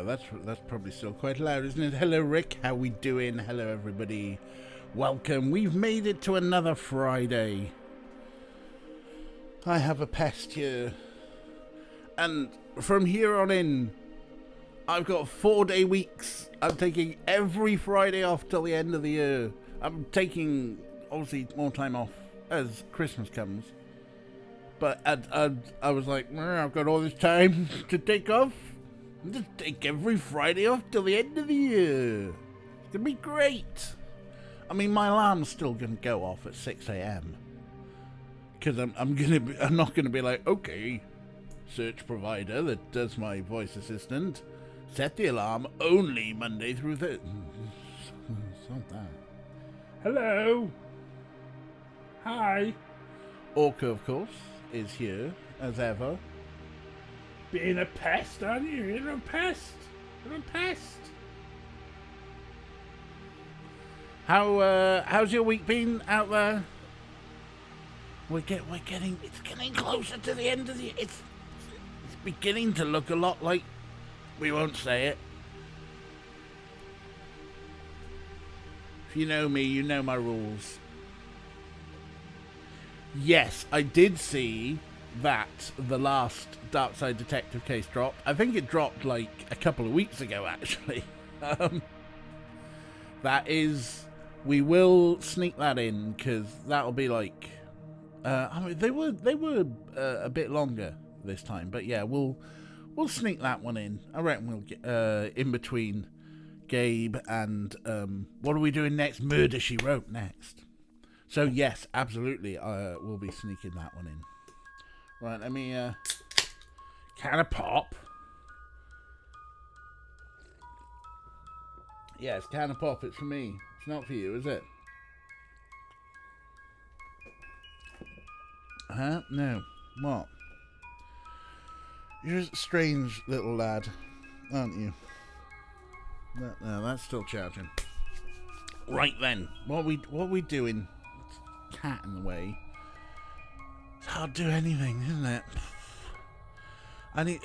go. That's probably still quite loud, isn't it? Hello, Rick. How we doing? Hello, everybody. Welcome. We've made it to another Friday. I have a pest here. And from here on in, I've got 4-day weeks. I'm taking every Friday off till the end of the year. I'm taking, obviously, more time off as Christmas comes. But I was like, I've got all this time to take off. I'll just take every Friday off till the end of the year. It's going to be great. I mean, my alarm's still going to go off at 6 a.m. Because I'm not going to be like, okay, search provider that does my voice assistant, set the alarm only Monday through Thursday. It's not that. Hello. Hi. Orca, of course, is here, as ever. Being a pest, aren't you? You're a pest. You're a pest. How's your week been out there? It's getting closer to the end of the. It's beginning to look a lot like. We won't say it. If you know me, you know my rules. Yes, I did see that the last Darkside Detective case dropped. I think it dropped like a couple of weeks ago, actually. That is, we will sneak that in because that'll be like. I mean, they were a bit longer this time, but yeah, we'll sneak that one in. I reckon we'll get in between Gabe and what are we doing next? Murder She Wrote next. So yes, absolutely, we'll be sneaking that one in. Right, let me can of pop. Yes, can of pop. It's for me. It's not for you, is it? Huh? No. What? You're a strange little lad, aren't you? No, that's still charging. Right then, what we doing? Cat in the way. It's hard to do anything, isn't it? I need.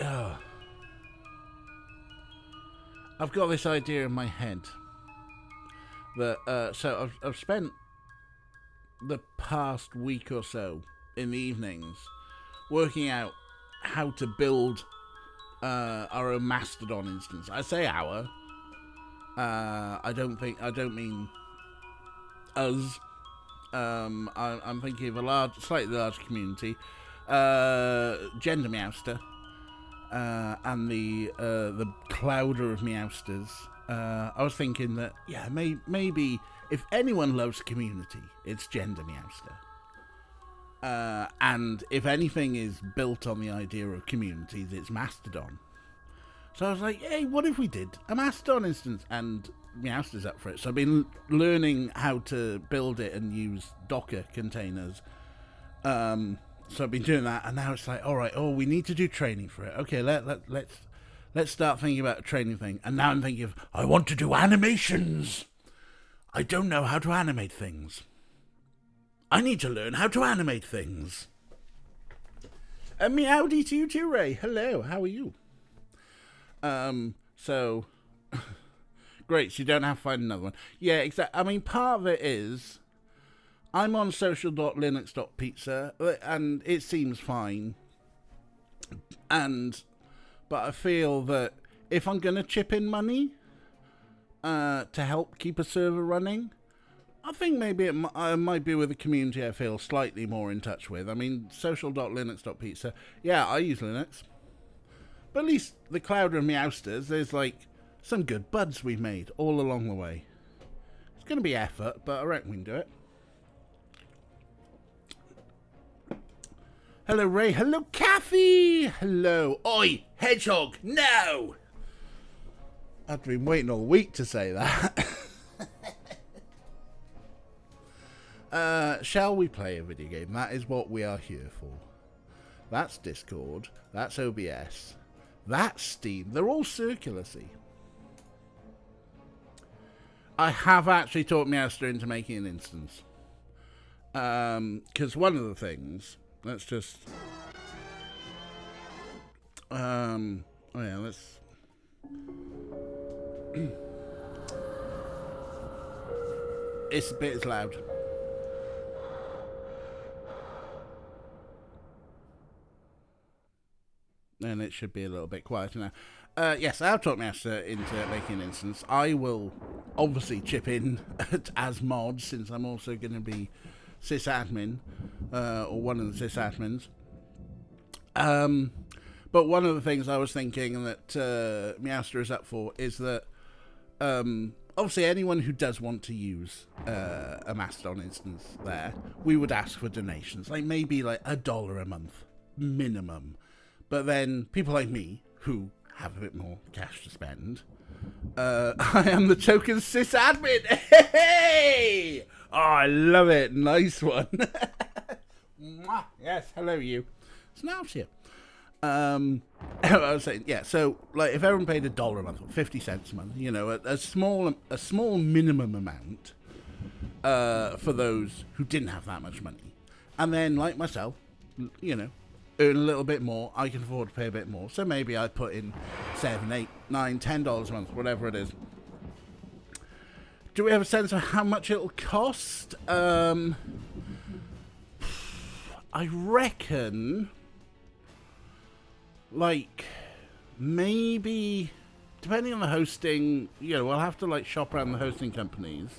I've got this idea in my head that so I've spent the past week or so in the evenings working out how to build our own Mastodon instance. I say our. I don't mean us. I'm thinking of a slightly large community. Gender Meowster and the clouder of Meowsters. I was thinking that maybe if anyone loves community, it's Gender Meowster. And if anything is built on the idea of communities, it's Mastodon. So I was like, hey, what if we did a Mastodon instance? And Meowster's up for it. So I've been learning how to build it and use Docker containers. So I've been doing that, and now it's like, all right, we need to do training for it. Okay, let's start thinking about a training thing. And now I'm thinking of, I want to do animations. I don't know how to animate things. I need to learn how to animate things. And meowdy to you too, Ray. Hello, how are you? So, great, so you don't have to find another one. Yeah, exactly. I mean, part of it is, I'm on social.linux.pizza, and it seems fine. But I feel that if I'm going to chip in money to help keep a server running, I think maybe I might be with a community I feel slightly more in touch with. I mean, social.linux.pizza, yeah, I use Linux. But at least the Clouder and Meowsters, there's like some good buds we've made all along the way. It's going to be effort, but I reckon we can do it. Hello, Ray. Hello, Kathy. Hello. Oi, Hedgehog. No! I've been waiting all week to say that. Shall we play a video game? That is what we are here for. That's Discord. That's OBS. That's Steam. They're all circular, see. I have actually taught Meowster into making an instance. Because one of the things... Let's just... let's... It's a bit as loud. And it should be a little bit quieter now. Yes, I'll talk Master into making an instance. I will obviously chip in as mod, since I'm also going to be sysadmin, or one of the sysadmins. But one of the things I was thinking that Meowster is up for is that obviously anyone who does want to use a Mastodon instance there, we would ask for donations, like maybe like $1 a month minimum. But then people like me, who have a bit more cash to spend, I am the token sysadmin. Hey! Oh, I love it. Nice one. Yes, hello you. It's now here. I was saying, yeah, so like if everyone paid $1 a month or 50 cents a month, you know, a small minimum amount for those who didn't have that much money. And then like myself, you know, earn a little bit more, I can afford to pay a bit more. So maybe I put in $7, $8, $9, $10 a month, whatever it is. Do we have a sense of how much it'll cost? I reckon, like, maybe, depending on the hosting, you know, we'll have to, like, shop around the hosting companies.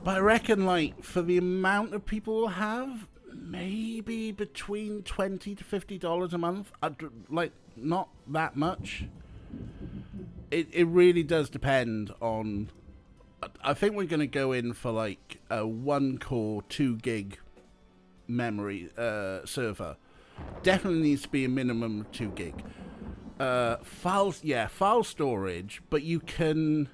But I reckon, like, for the amount of people we'll have, maybe between $20 to $50 a month. Like, not that much. It really does depend on... I think we're going to go in for, like, a 1-core, 2 gig memory server. Definitely needs to be a minimum of 2 gig. File storage, but you can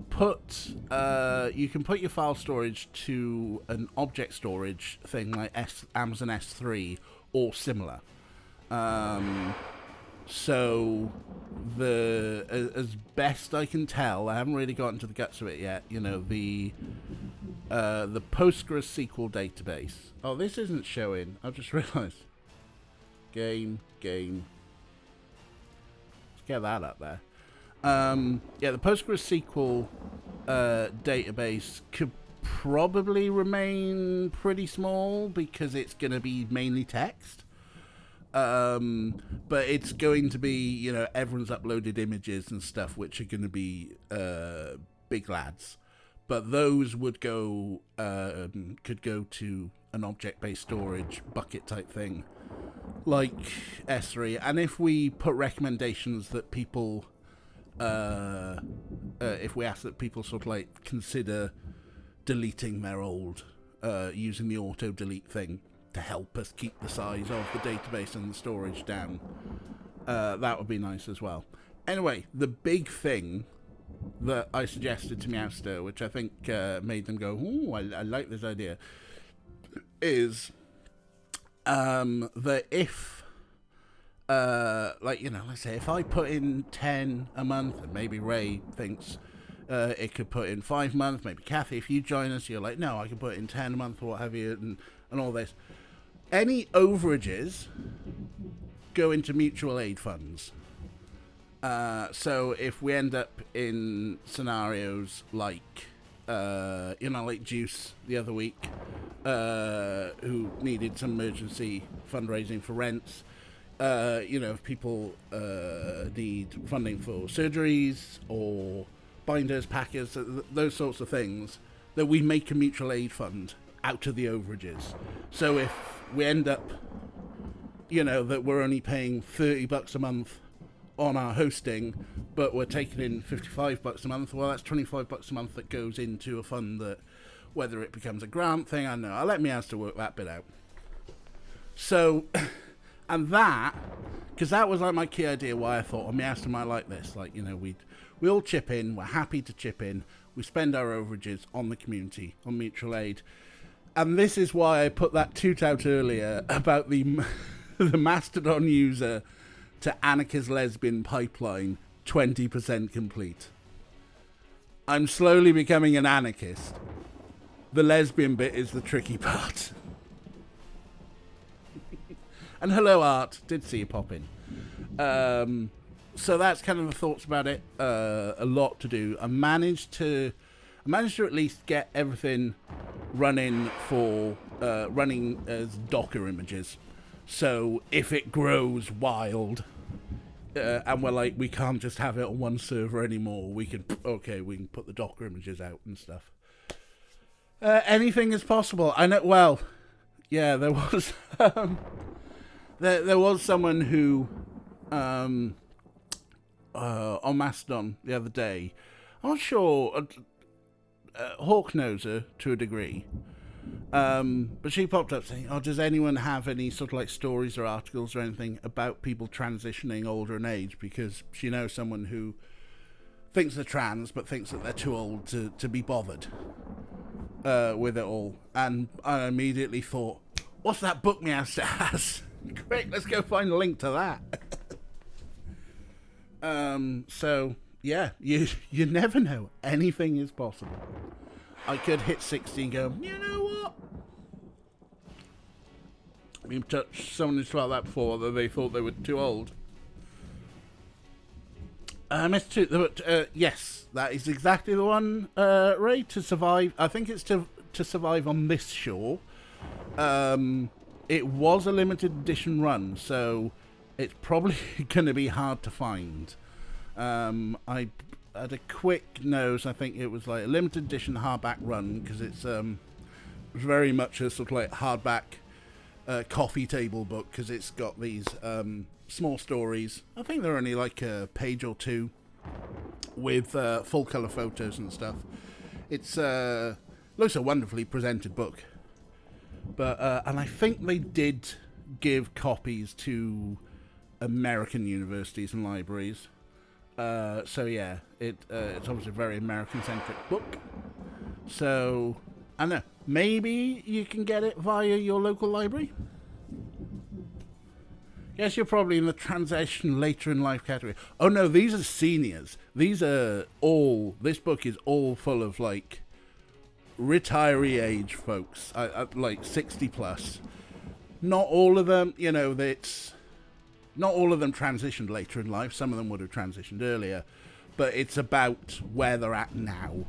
put your file storage to an object storage thing like Amazon S3 or similar. So as best I can tell, I haven't really gotten to the guts of it yet. You know, the PostgreSQL database. Oh, this isn't showing. I've just realised. Game. Let's get that up there. Yeah, the PostgreSQL database could probably remain pretty small because it's going to be mainly text. But it's going to be, you know, everyone's uploaded images and stuff, which are going to be big lads. But those would go, could go to an object-based storage bucket type thing, like S3. And if we put recommendations that people, if we ask that people sort of like consider deleting their old, using the auto-delete thing to help us keep the size of the database and the storage down, that would be nice as well. Anyway, the big thing that I suggested to Meowster, which I think made them go, ooh, I like this idea, is that if, like, you know, let's say if I put in 10 a month, and maybe Ray thinks it could put in 5 a month, maybe Kathy, if you join us, you're like, no, I can put in 10 a month or what have you, and all this. Any overages go into mutual aid funds. So if we end up in scenarios like, you know, like Juice the other week, who needed some emergency fundraising for rents, you know, if people need funding for surgeries or binders, packers, those sorts of things, that we make a mutual aid fund out of the overages. So if we end up, you know, that we're only paying $30 a month on our hosting, but we're taking in $55 a month, well, that's $25 a month that goes into a fund that, whether it becomes a grant thing, I don't know. I'll let Meowster work that bit out. So, and that, because that was like my key idea why I thought, oh, Meowster might like this. Like, you know, we all chip in, we're happy to chip in, we spend our overages on the community, on mutual aid. And this is why I put that toot out earlier about the the Mastodon user to Anarchist Lesbian pipeline 20% complete. I'm slowly becoming an anarchist. The lesbian bit is the tricky part. And hello, Art. Did see you pop in. so that's kind of the thoughts about it. A lot to do. I managed to at least get everything running as Docker images. So if it grows wild, and we're like, we can't just have it on one server anymore, we can put the Docker images out and stuff. Anything is possible. I know. Well, yeah, there was there was someone who on Mastodon the other day. I'm not sure. Hawk knows her to a degree. But she popped up saying, does anyone have any sort of like stories or articles or anything about people transitioning older in age? Because she knows someone who thinks they're trans but thinks that they're too old to be bothered with it all. And I immediately thought, what's that book me has? Quick, let's go find a link to that. So yeah, you never know. Anything is possible. I could hit 60 and go, you know what? We've touched someone who's about that before, that they thought they were too old. Yes, that is exactly the one, Ray, to survive. I think it's to survive on this shore. It was a limited edition run, so it's probably going to be hard to find. I had a quick nose. I think it was like a limited edition hardback run, because it's very much a sort of like hardback coffee table book, because it's got these small stories. I think they're only like a page or two with full color photos and stuff. It's looks a wonderfully presented book, but and I think they did give copies to American universities and libraries. So yeah, it's obviously a very American-centric book. So, I don't know, maybe you can get it via your local library? Yes, you're probably in the transition later in life category. Oh no, these are seniors. This book is all full of, like, retiree age folks, like 60 plus. Not all of them, not all of them transitioned later in life. Some of them would have transitioned earlier. But it's about where they're at now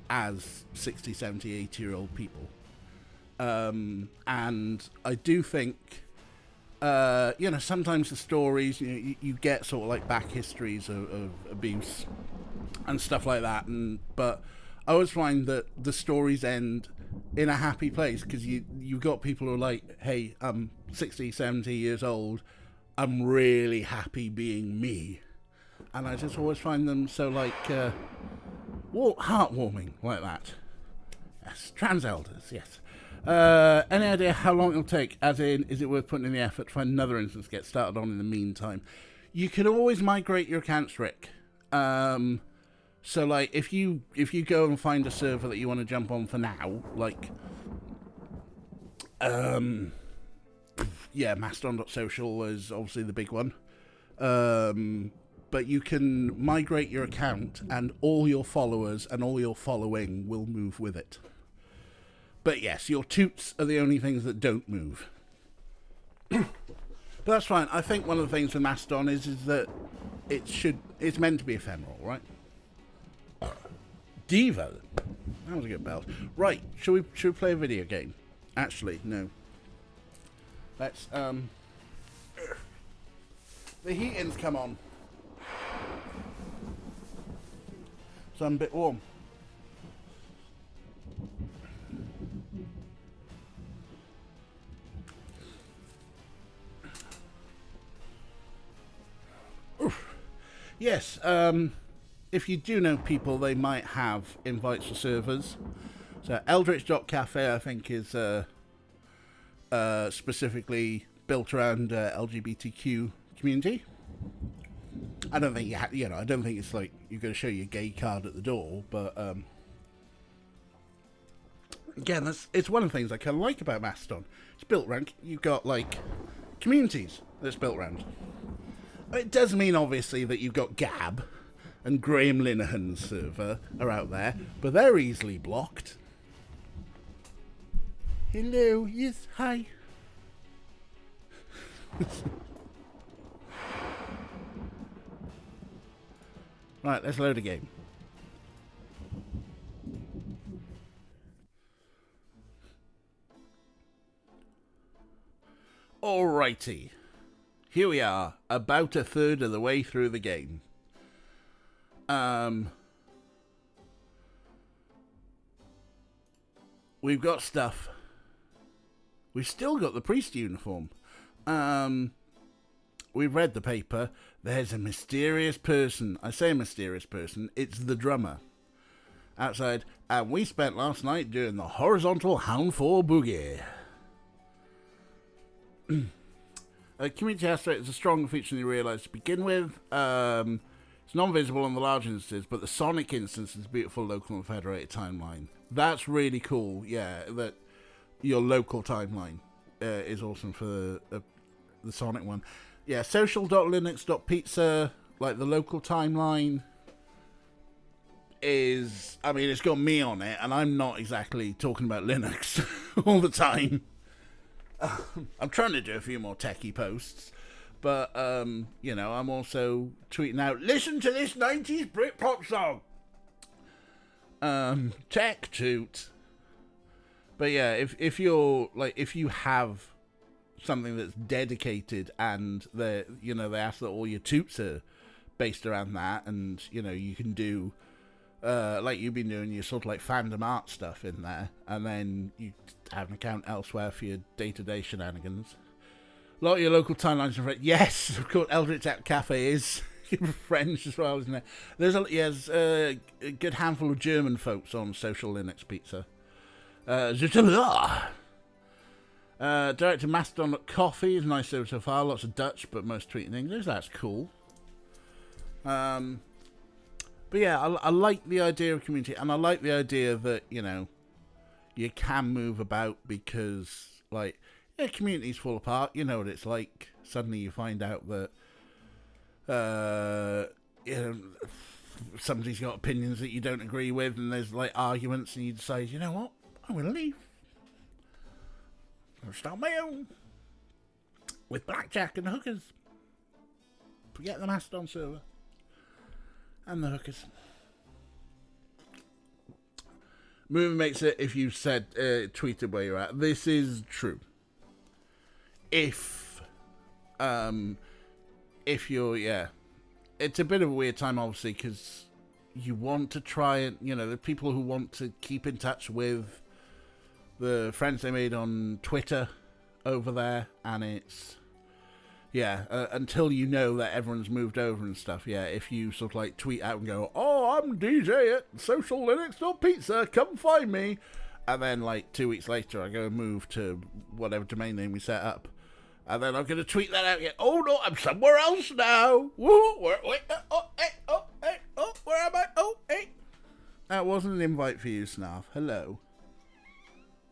as 60, 70, 80-year-old people. And I do think, sometimes the stories, you get sort of like back histories of abuse and stuff like that. But I always find that the stories end in a happy place, because you've got people who are like, hey, I'm 60, 70 years old. I'm really happy being me. And I just always find them so, like, heartwarming like that. Yes, trans elders, yes. Any idea how long it'll take? As in, is it worth putting in the effort to find another instance to get started on in the meantime? You can always migrate your accounts, Rick. So, like, if you go and find a server that you want to jump on for now, like, yeah, Mastodon.social is obviously the big one. But you can migrate your account and all your followers and all your following will move with it. But yes, your toots are the only things that don't move. But that's fine. I think one of the things with Mastodon is that it's meant to be ephemeral, right? Diva. That was a good belt. Right, should we play a video game? Actually, no. Let's, the heating's come on. So I'm a bit warm. Oof. Yes, if you do know people, they might have invites for servers. So Eldritch.cafe, I think, is specifically built around LGBTQ community. I don't think I don't think it's like you're going to show your gay card at the door, but again, it's one of the things I kind of like about Mastodon. It's built around, you've got like communities that's built around. It does mean obviously that you've got Gab and Graham Linehan's server are out there, but they're easily blocked. Hello, yes, hi. Right, let's load a game. Alrighty. Here we are, about a third of the way through the game. We've got stuff. We've still got the priest uniform. We've read the paper. There's a mysterious person. I say mysterious person. It's the drummer. Outside. And we spent last night doing the horizontal Hound 4 boogie. Community aspect is a stronger feature than you realise to begin with. It's non-visible on the large instances, but the Sonic instance is a beautiful local and federated timeline. That's really cool, yeah, that your local timeline is awesome for the Sonic one. Yeah, social.linux.pizza, like the local timeline is, I mean, it's got me on it, and I'm not exactly talking about Linux all the time. I'm trying to do a few more techie posts, but, you know, I'm also tweeting out, listen to this 90s Britpop song. Tech toot. But yeah, if you're, like, if you have something that's dedicated and they ask that all your toots are based around that, and, you know, you can do, like you've been doing your sort of like fandom art stuff in there, and then you have an account elsewhere for your day-to-day shenanigans. A lot of your local timelines are friends. Yes, of course, Eldritch Cafe is French as well, isn't it? There's a good handful of German folks on Social Linux Pizza. Director Mastodon Coffee is nice so far. Lots of Dutch, but most tweeting English. That's cool. But yeah, I like the idea of community, and I like the idea that, you know, you can move about because, like, yeah, communities fall apart. You know what it's like. Suddenly you find out that, you know, somebody's got opinions that you don't agree with, and there's, like, arguments, and you decide, you know what, I'm going to leave. I'll start my own. With blackjack and hookers. Forget the Mastodon server. And the hookers. Movie makes it if you said, tweeted where you're at. This is true. If you're, yeah. It's a bit of a weird time, obviously, because you want to try and, you know, the people who want to keep in touch with the friends they made on Twitter over there, and it's, yeah, until you know that everyone's moved over and stuff, yeah, if you sort of like tweet out and go, oh, I'm DJ at sociallinux.pizza, come find me, and then like 2 weeks later I go and move to whatever domain name we set up, and then I'm going to tweet that out again, oh no, I'm somewhere else now, woo, where am I, oh, hey. That wasn't an invite for you, Snarf, hello.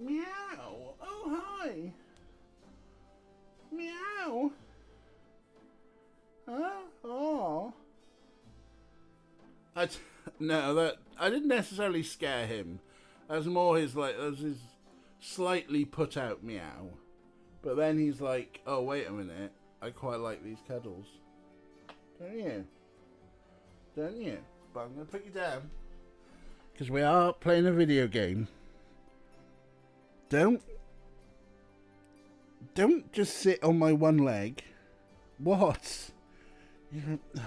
Meow, oh hi. Meow. Oh. No, that I didn't necessarily scare him. That was more his slightly put out meow. But then he's like, oh wait a minute, I quite like these cuddles. Don't you? Don't you? But I'm gonna put you down. Because we are playing a video game. Don't just sit on my one leg. What? You're a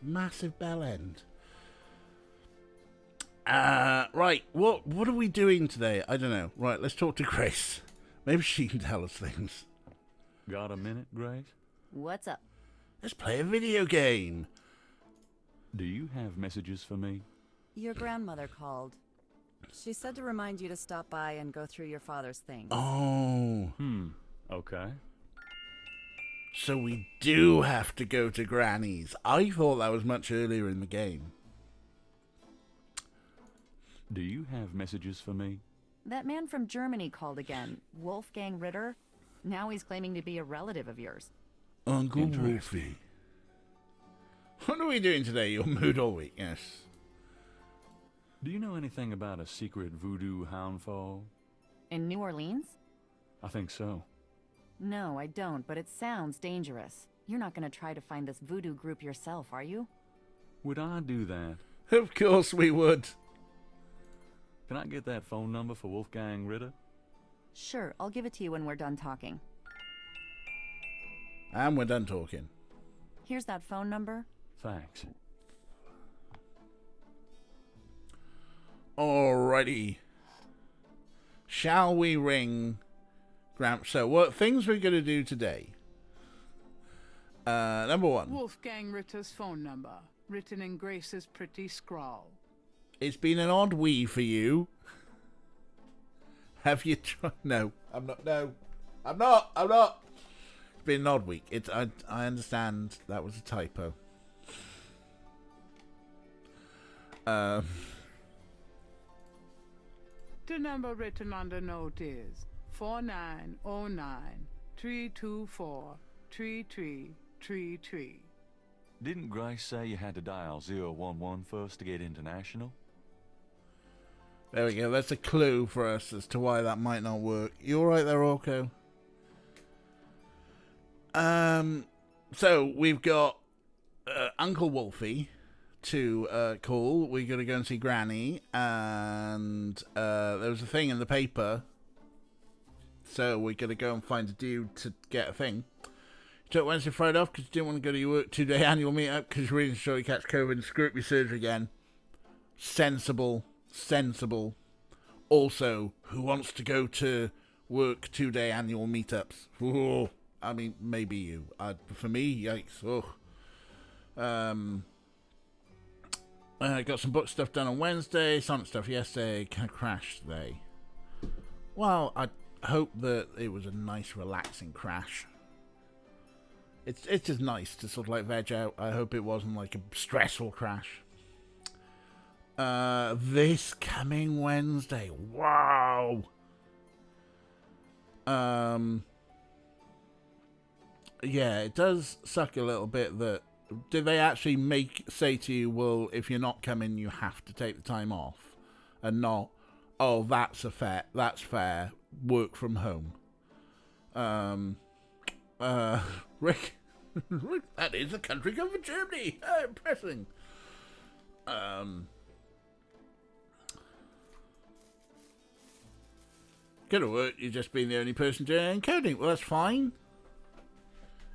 massive bell end. Right, what are we doing today? I don't know. Right, let's talk to Grace. Maybe she can tell us things. Got a minute, Grace? What's up? Let's play a video game. Do you have messages for me? Your grandmother called. She said to remind you to stop by and go through your father's things. Oh. Okay. So we do have to go to Granny's. I thought that was much earlier in the game. Do you have messages for me? That man from Germany called again. Wolfgang Ritter. Now he's claiming to be a relative of yours. Uncle Wolfie. What are we doing today? Your mood all week, yes. Do you know anything about a secret voodoo houndfall? In New Orleans? I think so. No, I don't, but it sounds dangerous. You're not going to try to find this voodoo group yourself, are you? Would I do that? Of course we would. Can I get that phone number for Wolfgang Ritter? Sure, I'll give it to you when we're done talking. And we're done talking. Here's that phone number. Thanks. Alrighty. Shall we ring Gramps? So, what things we're going to do today? Number one. Wolfgang Ritter's phone number, written in Grace's pretty scrawl. It's been an odd wee for you. Have you tried? No, I'm not. No, I'm not. It's been an odd week. I understand that was a typo. The number written on the note is 4909-324-3333. Didn't Grace say you had to dial 011 first to get international? There we go. That's a clue for us as to why that might not work. You all right there, Orko? So we've got Uncle Wolfie to call. We're going to go and see Granny, and there was a thing in the paper, so we're going to go and find a dude to get a thing. You took Wednesday, Friday off because you didn't want to go to your work 2-day annual meetup because you're really sure you catch COVID and screw up your surgery again. Sensible. Also, who wants to go to work 2-day annual meetups? Ooh, I mean, maybe you. For me, yikes. I got some book stuff done on Wednesday, Sonic stuff yesterday, kind of crashed today. Well, I hope that it was a nice, relaxing crash. It's just nice to sort of like veg out. I hope it wasn't like a stressful crash. This coming Wednesday. Wow. Yeah, it does suck a little bit that. Did they actually say to you, well, if you're not coming, you have to take the time off, and not, oh, that's fair, work from home. Rick, that is a country code for Germany. Impressing. Could have worked. You've just been the only person doing coding. Well, that's fine.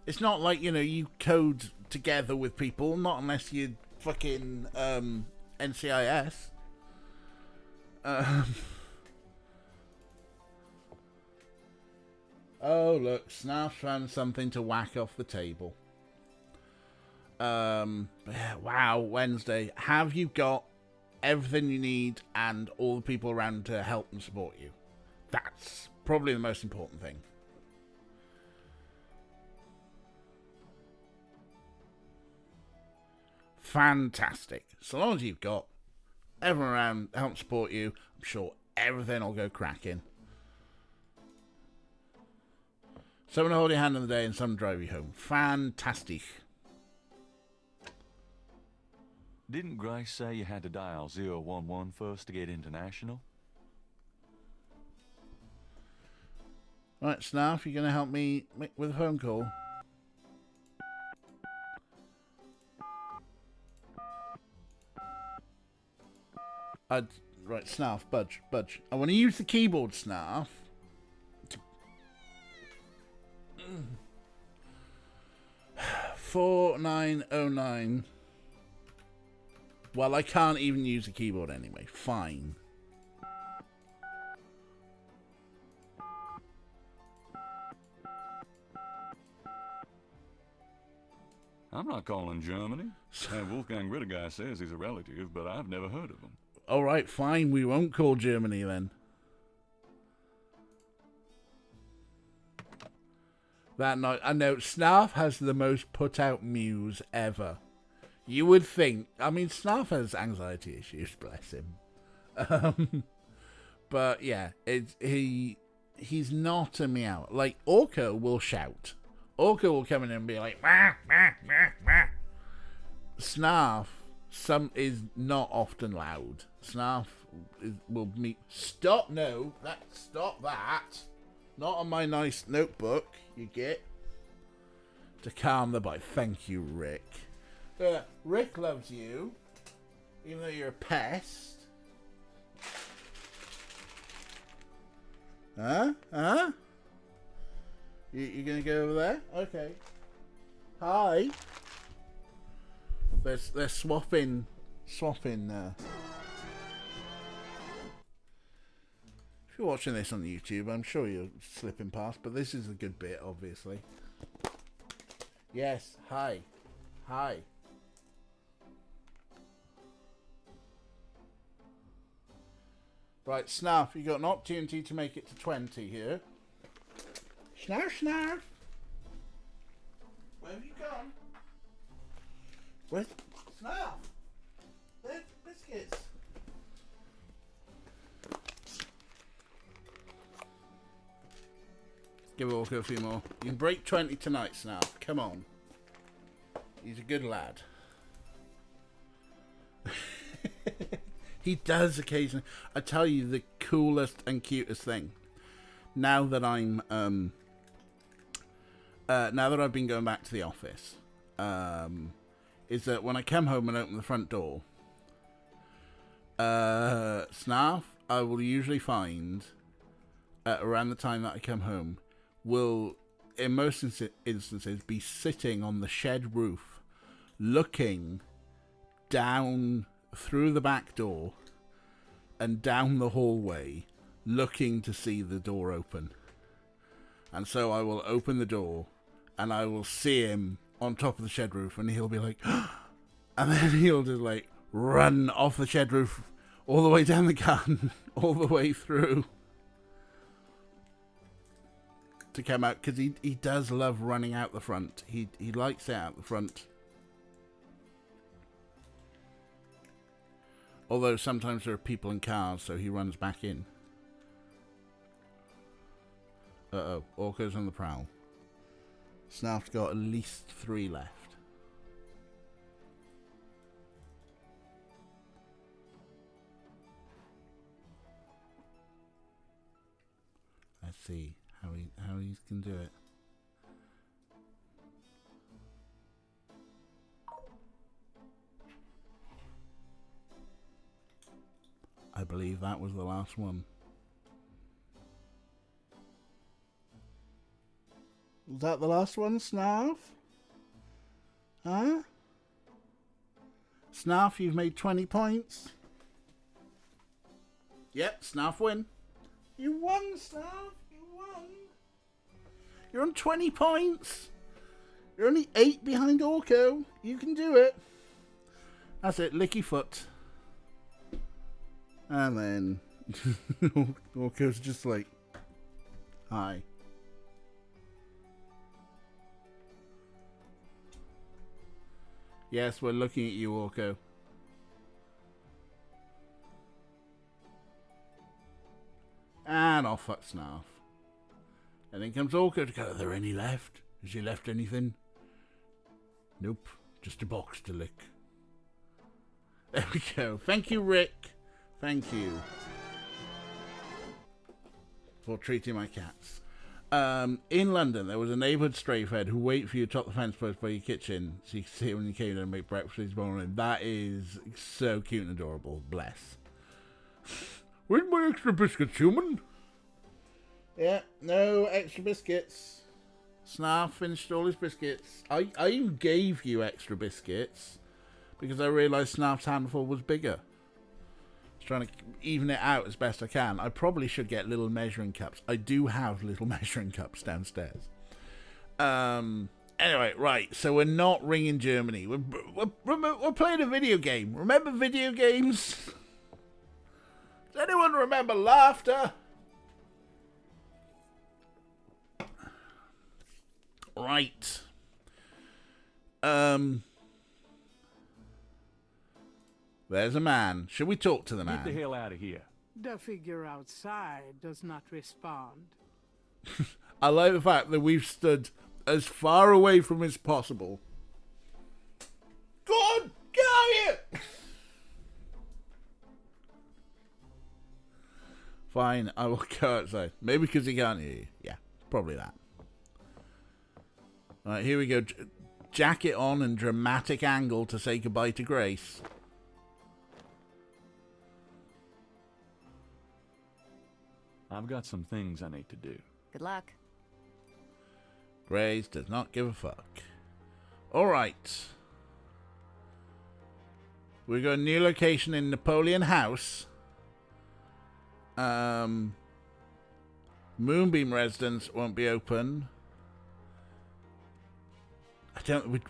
It's not like, you code together with people, not unless you fucking NCIS. Oh, look, Snarf found something to whack off the table. Yeah, wow, Wednesday. Have you got everything you need and all the people around to help and support you? That's probably the most important thing. Fantastic. So long as you've got everyone around to help support you, I'm sure everything will go cracking. Someone to hold your hand on the day and some drive you home. Fantastic. Didn't Grace say you had to dial 011 first to get international? Right, Snarf, you going to help me with a phone call? Right, Snarf, budge. I want to use the keyboard, Snarf. 4909. Well, I can't even use the keyboard anyway. Fine. I'm not calling Germany. That Wolfgang Ritter guy says he's a relative, but I've never heard of him. All right, fine. We won't call Germany then. That night, I know Snarf has the most put-out muse ever. You would think. I mean, Snarf has anxiety issues, bless him. But yeah, he's not a meow. Like Orko will shout. Orko will come in and be like, "Wah, wah, wah, wah." Snarf is not often loud. Snarf will meet. Stop! No, stop that. Not on my nice notebook. You get to calm the boy. Thank you, Rick. Rick loves you, even though you're a pest. Huh? Huh? You gonna go over there? Okay. Hi. They're swapping. If you're watching this on YouTube, I'm sure you're slipping past, but this is a good bit, obviously. Yes. Hi. Hi. Right, Snarf, you got an opportunity to make it to 20 here. Snarf. Where have you gone? Where's Snarf? There's biscuits. Give Orca a few more. You can break 20 tonight, Snarf. Come on. He's a good lad. He does occasionally. I tell you, the coolest and cutest thing. Now that I'm, now that I've been going back to the office, is that when I come home and open the front door, Snarf, I will usually find, around the time that I come home, will, in most instances, be sitting on the shed roof, looking down through the back door and down the hallway, looking to see the door open. And so I will open the door and I will see him on top of the shed roof, and he'll be like, and then he'll just like run off the shed roof all the way down the garden, all the way through to come out, because he does love running out the front. He likes it out the front. Although sometimes there are people in cars, so he runs back in. Uh-oh, Orco's on the prowl. Snarf's got at least 3 left. Let's see how he can do it. I believe that was the last one. Was that the last one, Snarf? Huh? Snarf, you've made 20 points. Yep, Snarf win. You won, Snarf. You won. You're on 20 points. You're only 8 behind Orco. You can do it. That's it, licky foot. And then Orco's just like, hi. Yes, we're looking at you, Orco. And off fuck Snarf. And then comes Orco to go, are there any left? Has he left anything? Nope, just a box to lick. There we go. Thank you, Rick. Thank you for treating my cats. In London, there was a neighbourhood stray fed who wait for you atop the fence post by your kitchen so you can see it when you came in and make breakfast each morning. That is so cute and adorable. Bless. Where's my extra biscuits, human? Yeah, no extra biscuits. Snarf finished all his biscuits. I even gave you extra biscuits because I realised Snarf's handful was bigger. Trying to even it out as best I can. I probably should get little measuring cups. I do have little measuring cups downstairs. Anyway, right. So we're not ringing Germany. We're playing a video game. Remember video games? Does anyone remember laughter? Right. There's a man. Should we talk to the man? Get the hell out of here. The figure outside does not respond. I like the fact that we've stood as far away from as possible. Go on! Get out of here! Fine, I will go outside. Maybe because he can't hear you. Yeah, probably that. Alright, here we go. jacket on and dramatic angle to say goodbye to Grace. I've got some things I need to do. Good luck. Grace does not give a fuck. Alright. We got a new location in Napoleon House. Moonbeam residence won't be open.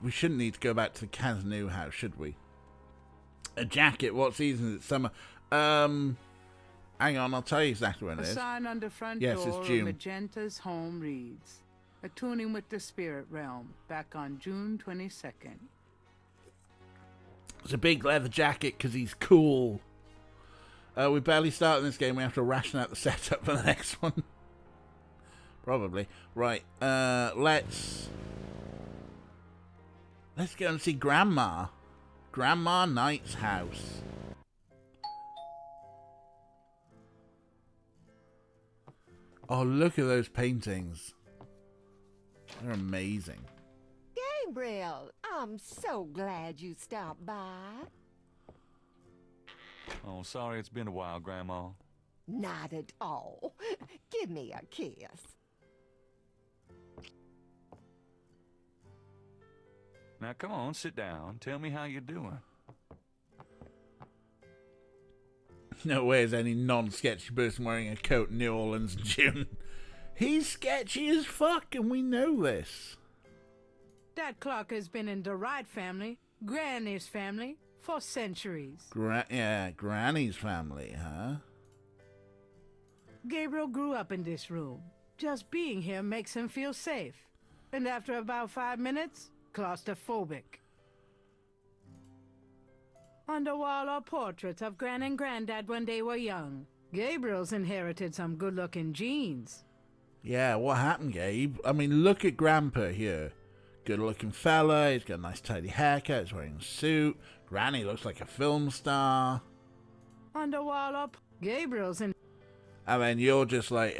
We shouldn't need to go back to the Casnu house, should we? A jacket, what season is it? Summer. Hang on, I'll tell you exactly when it is. A sign on the front Yes, door it's of June. Magenta's home reads, "Attuning with the spirit realm," back on June 22nd. It's a big leather jacket because he's cool. We barely started this game. We have to ration out the setup for the next one. Probably. Right. Let's go and see Grandma. Grandma Knight's house. Oh, look at those paintings. They're amazing. Gabriel, I'm so glad you stopped by. Oh, sorry it's been a while, Grandma. Not at all. Give me a kiss. Now, come on, sit down. Tell me how you're doing. No way is any non-sketchy person wearing a coat in New Orleans in June. He's sketchy as fuck, and we know this. That clock has been in the Wright family, Granny's family, for centuries. Granny's family, huh? Gabriel grew up in this room. Just being here makes him feel safe. And after about 5 minutes, claustrophobic. On the wall are portraits of Gran and Granddad when they were young. Gabriel's inherited some good-looking genes. Yeah, what happened, Gabe? I mean, look at Grandpa here. Good-looking fella, he's got a nice tidy haircut, he's wearing a suit. Granny looks like a film star. On the wall are Gabriel's in... And then you're just like,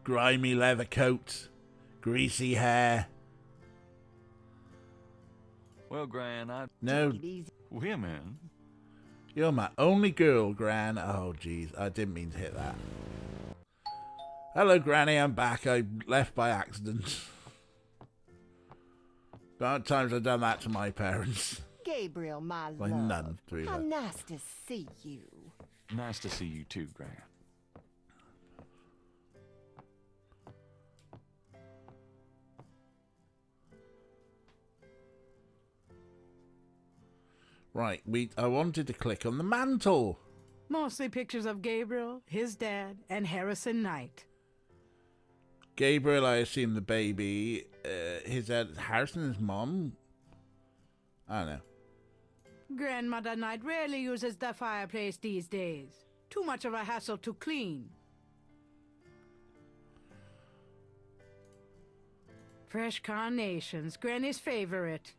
grimy leather coat, greasy hair. Well, Gran, No, women. you're my only girl, Gran. Oh, jeez, I didn't mean to hit that. Hello, Granny, I'm back. I left by accident. About times I've done that to my parents. Gabriel, my Like love. none, to be How fair. nice to see you. Nice to see you too, Gran. Right, I wanted to click on the mantle. Mostly pictures of Gabriel, his dad, and Harrison Knight. Gabriel, I assume the baby. His dad, Harrison, his mom. I don't know. Grandmother Knight rarely uses the fireplace these days. Too much of a hassle to clean. Fresh carnations, Granny's favorite.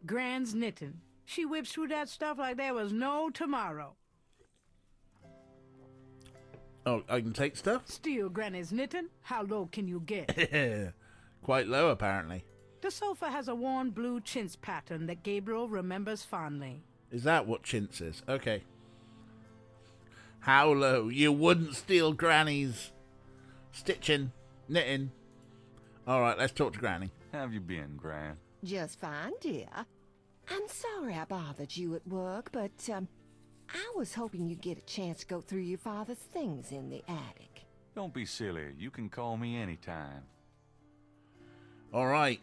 Gran's knitting. She whips through that stuff like there was no tomorrow. Oh, I can take stuff? Steal Granny's knitting? How low can you get? Quite low, apparently. The sofa has a worn blue chintz pattern that Gabriel remembers fondly. Is that what chintz is? Okay. How low? You wouldn't steal Granny's stitching, knitting. Alright, let's talk to Granny. How have you been, Gran? Just fine, dear. I'm sorry I bothered you at work, but, I was hoping you'd get a chance to go through your father's things in the attic. Don't be silly. You can call me anytime. Alright.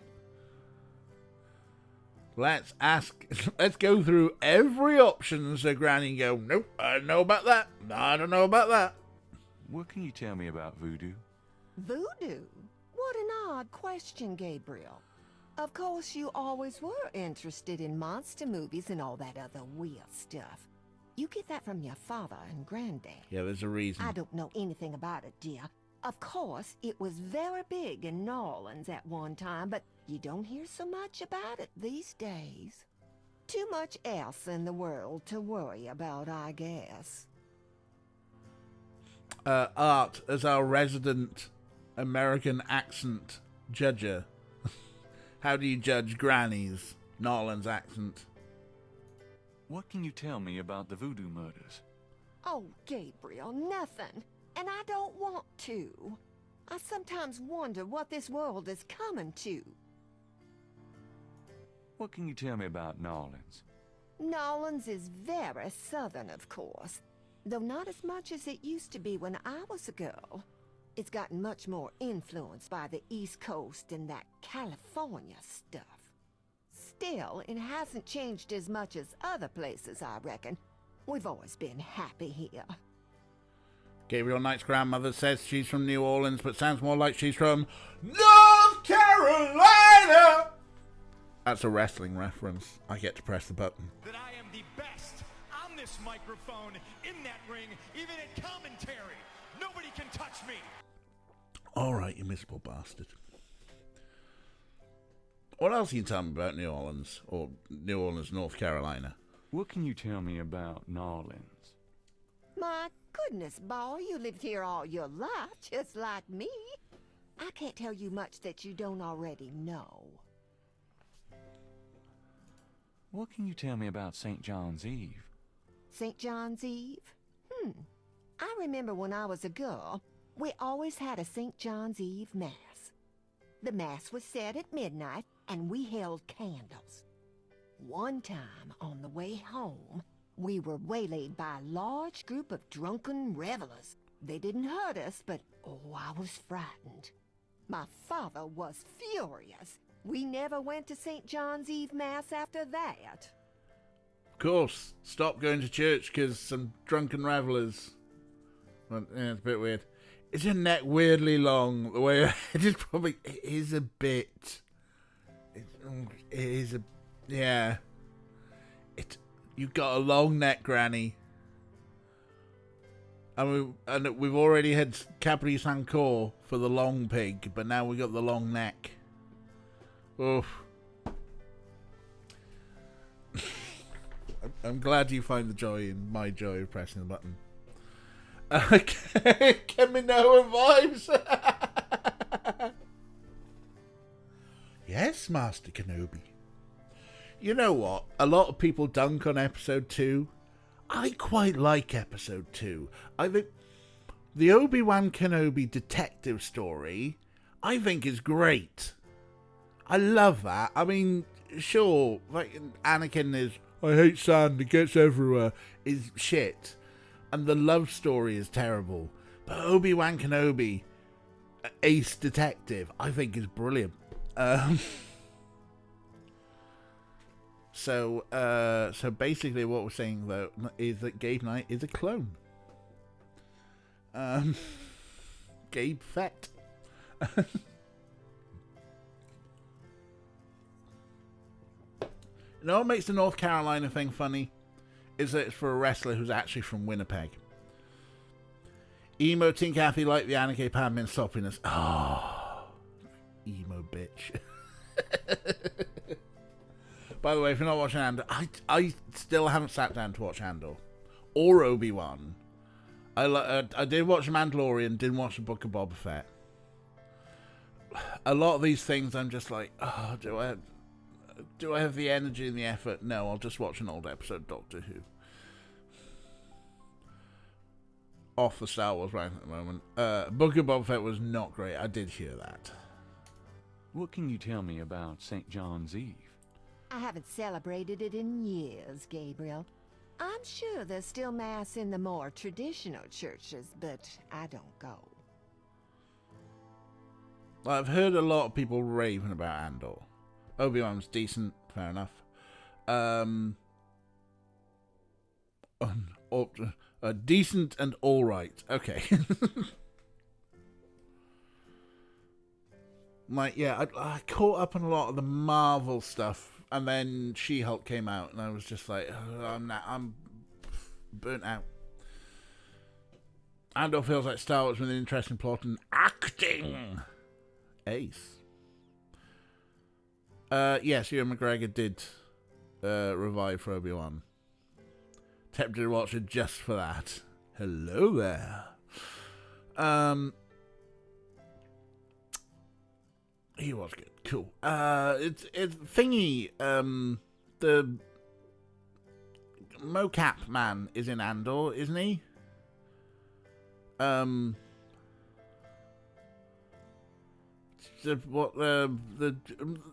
Let's go through every option so Granny can go, nope, I don't know about that. I don't know about that. What can you tell me about voodoo? Voodoo? What an odd question, Gabriel. Of course, you always were interested in monster movies and all that other weird stuff. You get that from your father and Granddad. Yeah, there's a reason. I don't know anything about it, dear. Of course, it was very big in New Orleans at one time, but you don't hear so much about it these days. Too much else in the world to worry about, I guess. Art, as our resident American accent judger. How do you judge Granny's New Orleans accent? What can you tell me about the voodoo murders? Oh, Gabriel, nothing. And I don't want to. I sometimes wonder what this world is coming to. What can you tell me about New Orleans? New Orleans is very southern, of course, though not as much as it used to be when I was a girl. It's gotten much more influenced by the East Coast and that California stuff. Still, it hasn't changed as much as other places, I reckon. We've always been happy here. Gabriel Knight's grandmother says she's from New Orleans, but sounds more like she's from North Carolina. That's a wrestling reference. I get to press the button. That I am the best on this microphone, in that ring, even at commentary. Nobody can touch me. All right, you miserable bastard. What else can you tell me about New Orleans, or New Orleans, North Carolina? What can you tell me about New Orleans? My goodness, boy, you lived here all your life, just like me. I can't tell you much that you don't already know. What can you tell me about St. John's Eve? St. John's Eve? I remember when I was a girl, we always had a St. John's Eve Mass. The Mass was said at midnight, and we held candles. One time, on the way home, we were waylaid by a large group of drunken revelers. They didn't hurt us, but oh, I was frightened. My father was furious. We never went to St. John's Eve Mass after that. Of course, stop going to church because some drunken revelers. Well, yeah, it's a bit weird. Is your neck weirdly long? The way it is probably. It is a bit. It is a. Yeah. You got a long neck, Granny. And we've already had Capri Sancour for the long pig, but now we got the long neck. Oof. I'm glad you find the joy in my joy of pressing the button. Get me no vibes. Yes, Master Kenobi. You know what? A lot of people dunk on episode 2. I quite like episode 2. I think the Obi-Wan Kenobi detective story, I think, is great. I love that. I mean, sure, like Anakin is, I hate sand, it gets everywhere, is shit. And the love story is terrible. But Obi-Wan Kenobi, ace detective, I think is brilliant. So basically what we're saying, though, is that Gabe Knight is a clone. Gabe Fett. You know what makes the North Carolina thing funny? Is that it's for a wrestler who's actually from Winnipeg. Emo Teen Kathy like the Anakin Padman soppiness. Oh, emo bitch. By the way, if you're not watching Andor, I still haven't sat down to watch Andor or Obi-Wan. I did watch Mandalorian, didn't watch the Book of Boba Fett. A lot of these things, I'm just like, oh, do I have the energy and the effort? No, I'll just watch an old episode of Doctor Who. Off the Star Wars rank at the moment. Book of Boba Fett was not great. I did hear that. What can you tell me about St. John's Eve? I haven't celebrated it in years, Gabriel. I'm sure there's still Mass in the more traditional churches, but I don't go. I've heard a lot of people raving about Andor. Obi-Wan's decent, fair enough. Decent and alright. Okay. Like, yeah, I caught up on a lot of the Marvel stuff. And then She-Hulk came out, and I was just like, oh, I'm burnt out. Andor feels like Star Wars with an interesting plot and acting. Ace. Yes, Ewan McGregor did revive for Obi-Wan. Tempted to watch it just for that. Hello there. He was good. Cool. It's thingy. The mocap man is in Andor, isn't he? The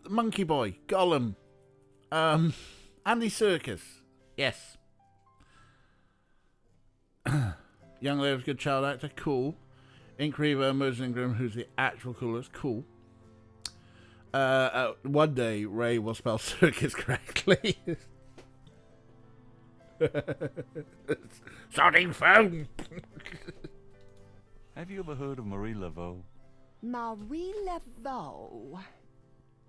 monkey boy, Gollum. Andy Serkis. Yes. Young Leo's good child actor. Cool. Ink Reaver, Moses Ingram, who's the actual coolest. Cool. One day, Ray will spell circus correctly. Sodding phone. Have you ever heard of Marie Laveau? Marie Laveau.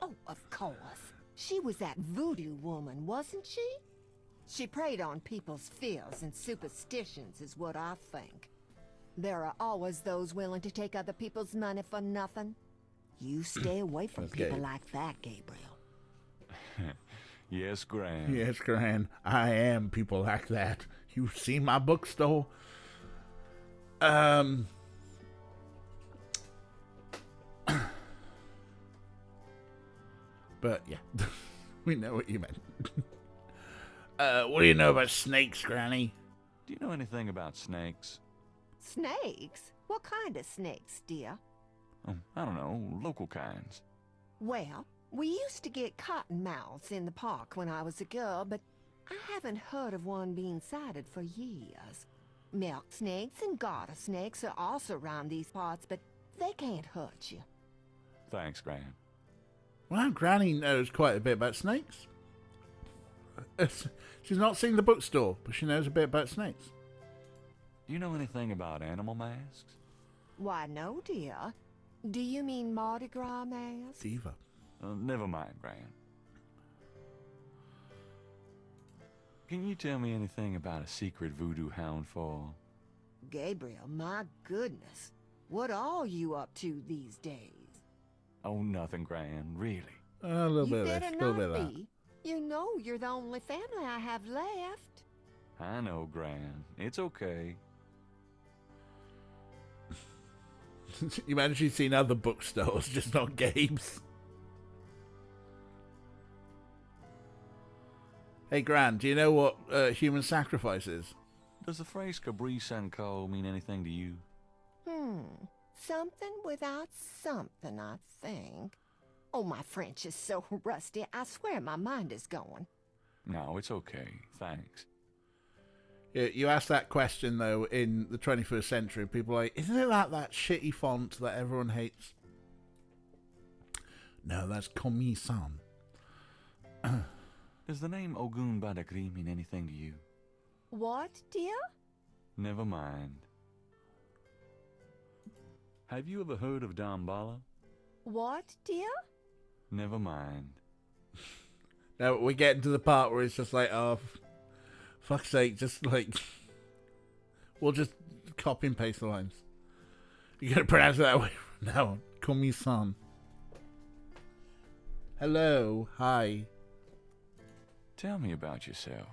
Oh, of course. She was that voodoo woman, wasn't she? She preyed on people's fears and superstitions, is what I think. There are always those willing to take other people's money for nothing. You stay away from people like that, Gabriel. Yes, Gran. Yes, Gran. I am people like that. You see my bookstore? But yeah, we know what you meant. What do you know about snakes, Granny? Do you know anything about snakes? Snakes? What kind of snakes, dear? Oh, I don't know, local kinds. Well, we used to get cottonmouths in the park when I was a girl, but I haven't heard of one being sighted for years. Milk snakes and garter snakes are also around these parts, but they can't hurt you. Thanks, Gran. Well, Granny knows quite a bit about snakes. She's not seen the bookstore, but she knows a bit about snakes. Do you know anything about animal masks? Why, no, dear. Do you mean Mardi Gras masks? Diva. Never mind, Gran. Can you tell me anything about a secret voodoo hound fall? Gabriel, my goodness. What are you up to these days? Oh, nothing, Gran, really. A little You bit of better this, a little bit not of that. be. You know you're the only family I have left. I know, Gran. It's okay. You imagine she's seen other bookstores, just not Gabe's. Hey, Gran, do you know what human sacrifice is? Does the phrase Cabri Sanko mean anything to you? Something without something, I think. Oh, my French is so rusty, I swear my mind is going. No, it's okay. Thanks. You ask that question, though, in the 21st century, people are like, isn't it that shitty font that everyone hates? No, that's Komi-san. Does the name Ogun Badakri mean anything to you? What, dear? Never mind. Have you ever heard of Dambala? What, dear? Never mind. Now, we're getting to the part where it's just like, oh, fuck's sake, just like, we'll just copy and paste the lines. You gotta pronounce it that way from now on. Komi-san. Hello, hi. Tell me about yourself.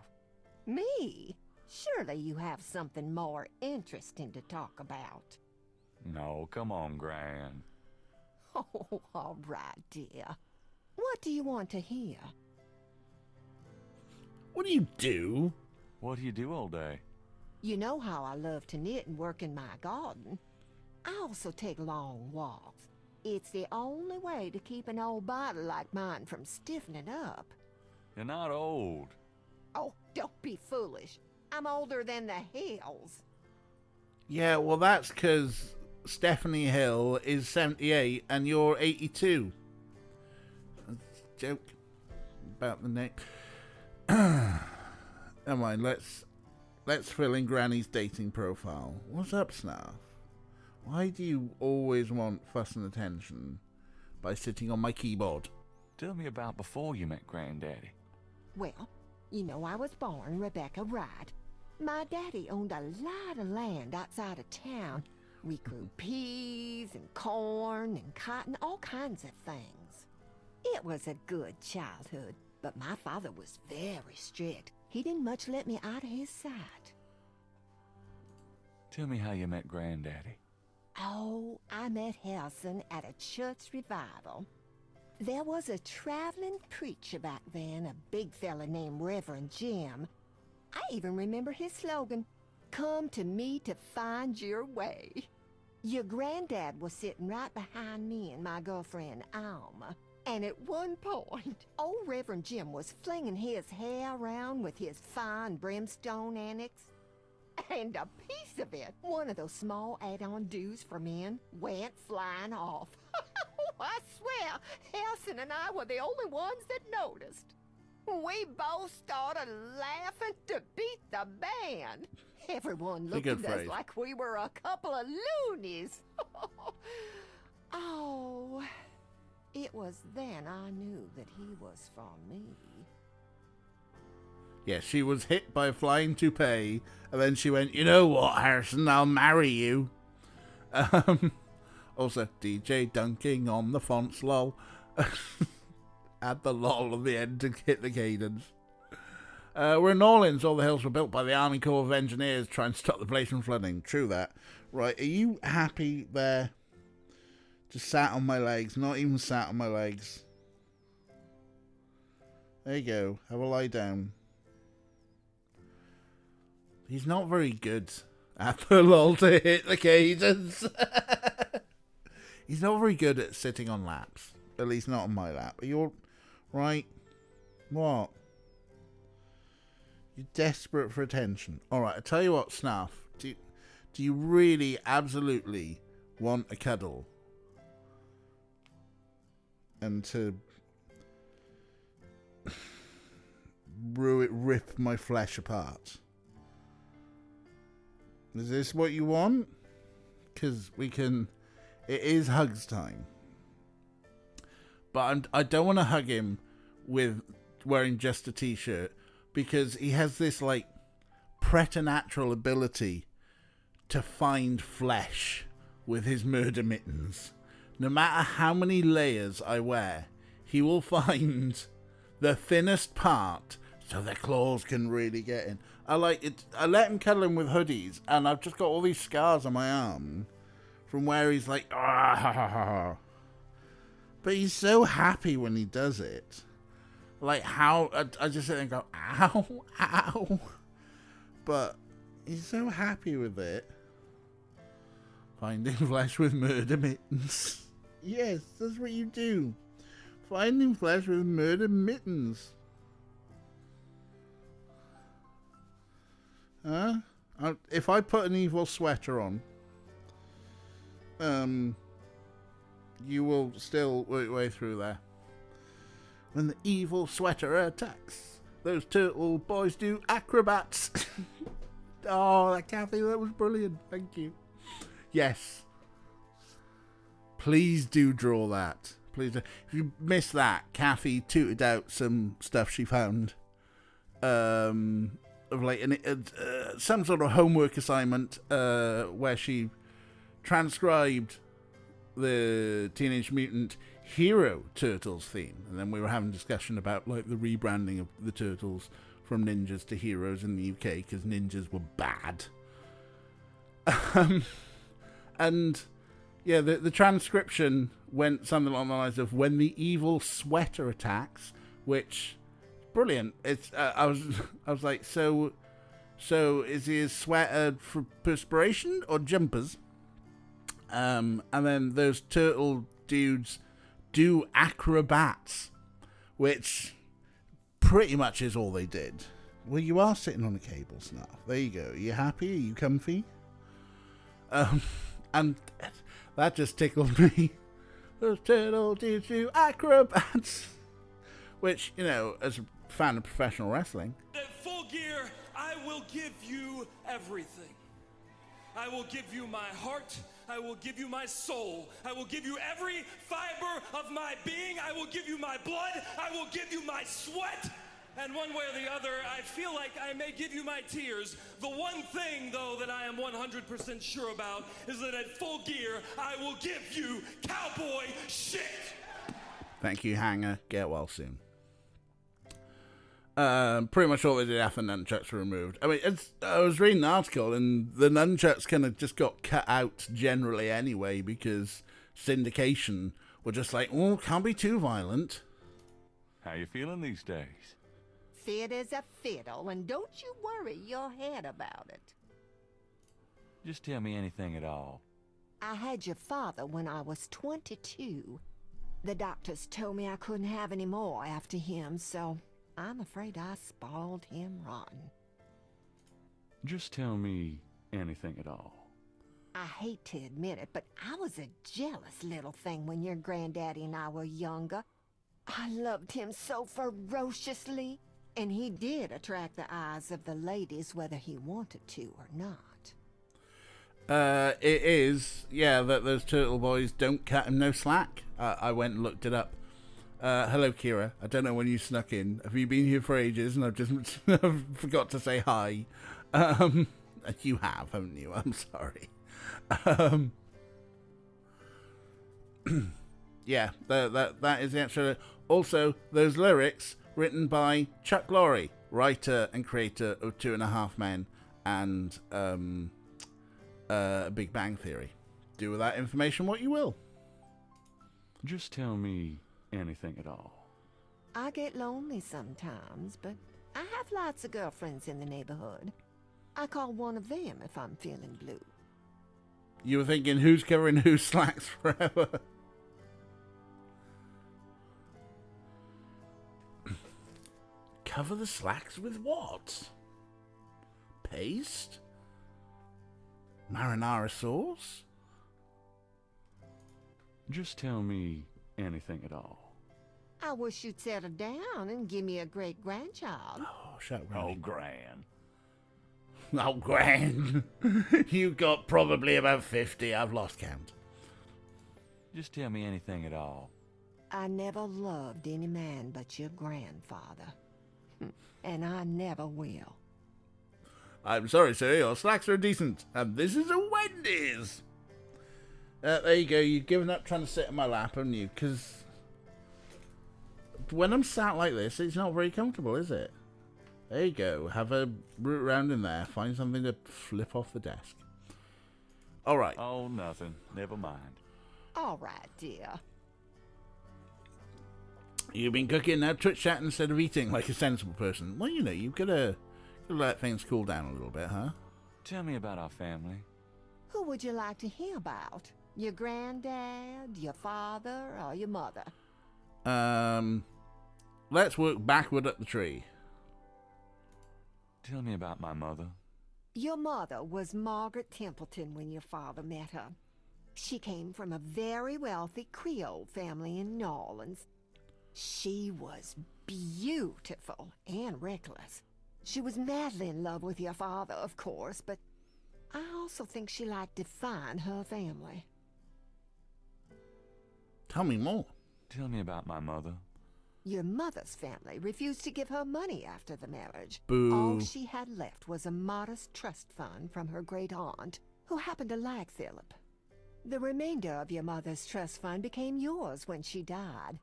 Me? Surely you have something more interesting to talk about. No, come on, Gran. Oh, all right, dear. What do you want to hear? What do you do? What do you do all day? You know how I love to knit and work in my garden. I also take long walks. It's the only way to keep an old body like mine from stiffening up. You're not old. Oh, don't be foolish. I'm older than the hills. Yeah, well, that's because Stephanie Hill is 78 and you're 82. Joke about the neck. Never mind, let's fill in Granny's dating profile. What's up, Snarf? Why do you always want fuss and attention by sitting on my keyboard? Tell me about before you met Granddaddy. Well, you know I was born Rebecca Wright. My daddy owned a lot of land outside of town. We grew peas and corn and cotton, all kinds of things. It was a good childhood, but my father was very strict. He didn't much let me out of his sight. Tell me how you met Granddaddy. Oh, I met Harrison at a church revival. There was a traveling preacher back then, a big fella named Reverend Jim. I even remember his slogan, "Come to me to find your way." Your granddad was sitting right behind me and my girlfriend, Alma. And at one point, old Reverend Jim was flinging his hair around with his fine brimstone annex. And a piece of it, one of those small add-on do's for men, went flying off. I swear, Harrison and I were the only ones that noticed. We both started laughing to beat the band. Everyone looked at us like we were a couple of loonies. Oh, it was then I knew that he was for me. Yeah, she was hit by a flying toupee, and then she went, "You know what, Harrison, I'll marry you." Also, DJ dunking on the fonts, lol. Add the lol at the end to hit the cadence. We're in New Orleans. All the hills were built by the Army Corps of Engineers trying to stop the place from flooding. True that. Right, are you happy there? Just sat on my legs. Not even sat on my legs. There you go. Have a lie down. He's not very good at the lol to hit the cadence. He's not very good at sitting on laps. At least not on my lap. Are you all right? What? You're desperate for attention. Alright, I tell you what, Snuff. Do you really, absolutely want a cuddle? And to rip my flesh apart? Is this what you want? Because we can... It is hugs time. But I don't want to hug him with wearing just a t-shirt, because he has this, like, preternatural ability to find flesh with his murder mittens. No matter how many layers I wear, he will find the thinnest part so the claws can really get in. I let him cuddle him with hoodies, and I've just got all these scars on my arm from where he's like, ah. But he's so happy when he does it. Like, how... I just sit there and go, ow, ow. But he's so happy with it. Finding flesh with murder mittens. Yes, that's what you do. Finding flesh with murder mittens. Huh? If I put an evil sweater on, you will still work your way through there. When the evil sweater attacks, those turtle boys do acrobats. Oh, Kathy, that was brilliant. Thank you. Yes. Please do draw that. Please do. If you missed that, Kathy tooted out some stuff she found. Of like some sort of homework assignment where she transcribed the Teenage Mutant Hero Turtles theme, and then we were having a discussion about like the rebranding of the Turtles from ninjas to heroes in the UK because ninjas were bad. And yeah, the transcription went something along the lines of "when the evil sweater attacks," which brilliant. It's I was like, so is his sweater for perspiration or jumpers? And then those turtle dudes do acrobats, which pretty much is all they did. Well, you are sitting on a cable, Snuff. There you go. Are you happy? Are you comfy? And that just tickled me. Those turtle dudes do acrobats. Which, you know, as a fan of professional wrestling. At Full Gear, I will give you everything. I will give you my heart. I will give you my soul. I will give you every fiber of my being. I will give you my blood. I will give you my sweat. And one way or the other, I feel like I may give you my tears. The one thing, though, that I am 100% sure about is that at Full Gear, I will give you cowboy shit. Thank you, Hanger. Get well soon. Pretty much all they did after nunchucks were removed. I mean, I was reading an article, and the nunchucks kind of just got cut out generally anyway because syndication were just like, oh, can't be too violent. How you feeling these days? Fit as a fiddle, and don't you worry your head about it. Just tell me anything at all. I had your father when I was 22. The doctors told me I couldn't have any more after him, so I'm afraid I spoiled him rotten. Just tell me anything at all. I hate to admit it, but I was a jealous little thing when your granddaddy and I were younger. I loved him so ferociously, and he did attract the eyes of the ladies whether he wanted to or not. It is, yeah, that those turtle boys don't cut him no slack. I went and looked it up. Hello, Kira. I don't know when you snuck in. Have you been here for ages and I've just forgot to say hi? You have, haven't you? I'm sorry. Yeah, that is the answer. Also, those lyrics written by Chuck Lorre, writer and creator of 2.5 Men and Big Bang Theory. Do with that information what you will. Just tell me anything at all. I get lonely sometimes, but I have lots of girlfriends in the neighborhood. I call one of them if I'm feeling blue. You were thinking, who's covering whose slacks forever? Cover the slacks with what? Paste? Marinara sauce? Just tell me anything at all. I wish you'd settle down and give me a great-grandchild. Oh, shut up. Oh, gran. Oh, grand. You got probably about 50. I've lost count. Just tell me anything at all. I never loved any man but your grandfather. And I never will. I'm sorry, sir. Your slacks are decent. And this is a Wendy's. There you go. You've given up trying to sit in my lap, haven't you? Because when I'm sat like this, it's not very comfortable, is it? There you go. Have a root around in there. Find something to flip off the desk. All right. Oh, nothing. Never mind. All right, dear. You've been cooking now, Twitch chat instead of eating like a sensible person. Well, you know, you've got to let things cool down a little bit, huh? Tell me about our family. Who would you like to hear about? Your granddad, your father, or your mother? Let's work backward up the tree. Tell me about my mother. Your mother was Margaret Templeton when your father met her. She came from a very wealthy Creole family in New Orleans. She was beautiful and reckless. She was madly in love with your father, of course, but I also think she liked to define her family. Tell me more. Tell me about my mother. Your mother's family refused to give her money after the marriage. Boo. All she had left was a modest trust fund from her great-aunt, who happened to like Philip. The remainder of your mother's trust fund became yours when she died.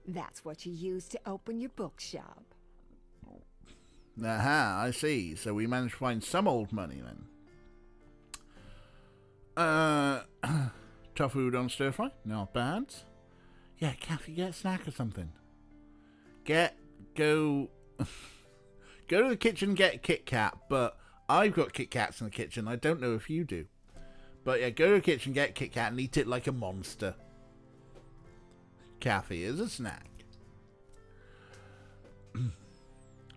That's what you used to open your bookshop. Aha, I see. So we managed to find some old money then. Tofu udon stir fry? Not bad. Yeah, Kathy, get a snack or something. Go to the kitchen, get a Kit Kat, but I've got Kit Kats in the kitchen. I don't know if you do. But yeah, go to the kitchen, get a Kit Kat and eat it like a monster. Kathy is a snack.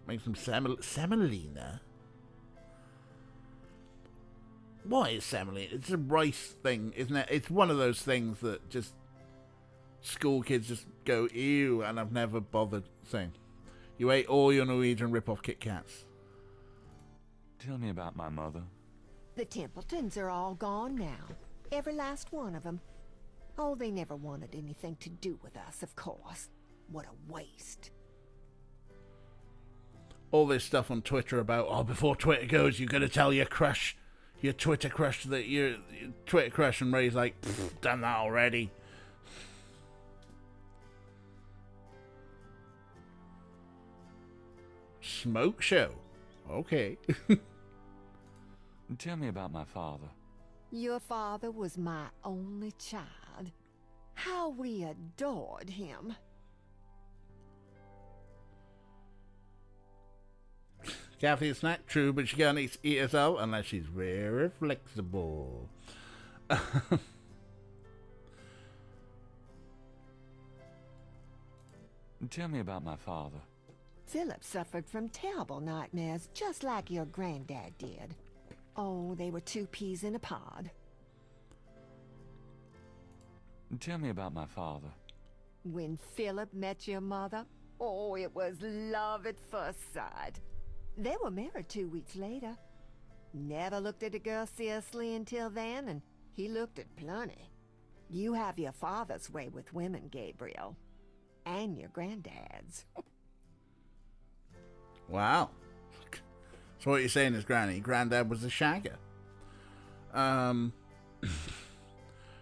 Make some semolina. What is semolina? It's a rice thing, isn't it? It's one of those things that just school kids just go, ew, and I've never bothered saying. You ate all your Norwegian rip-off Kit Kats. Tell me about my mother. The Templetons are all gone now. Every last one of them. Oh, they never wanted anything to do with us, of course. What a waste. All this stuff on Twitter about, oh, before Twitter goes, you got to tell your crush, your Twitter crush, that your Twitter crush, and Ray's like, done that already. Smoke show. Okay. Tell me about my father. Your father was my only child. How we adored him. Kathy, it's not true, but she can't eat herself unless she's very flexible. Tell me about my father. Philip suffered from terrible nightmares, just like your granddad did. Oh, they were 2 peas in a pod. Tell me about my father. When Philip met your mother, oh, it was love at first sight. They were married 2 weeks later. Never looked at a girl seriously until then, and he looked at plenty. You have your father's way with women, Gabriel. And your granddad's. Wow. So what you're saying is, Granddad was a shagger.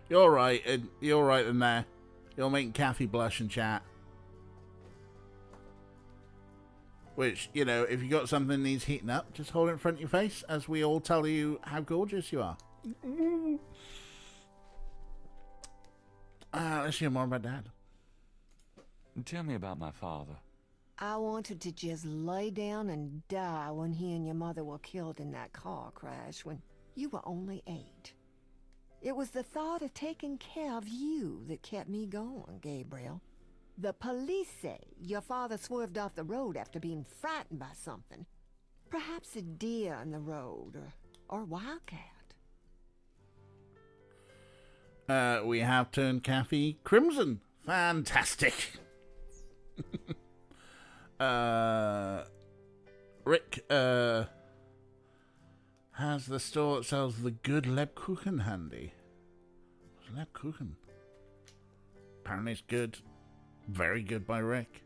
You're right. You're right in there. You're making Kathy blush and chat. Which, you know, if you got something that needs heating up, just hold it in front of your face as we all tell you how gorgeous you are. Let's hear more about Dad. Tell me about my father. I wanted to just lay down and die when he and your mother were killed in that car crash when you were only 8. It was the thought of taking care of you that kept me going, Gabriel. The police say your father swerved off the road after being frightened by something. Perhaps a deer in the road or wildcat. We have turned Kathy crimson. Fantastic. Rick has the store that sells the good Lebkuchen handy. What's Lebkuchen? Apparently it's good. Very good by Rick.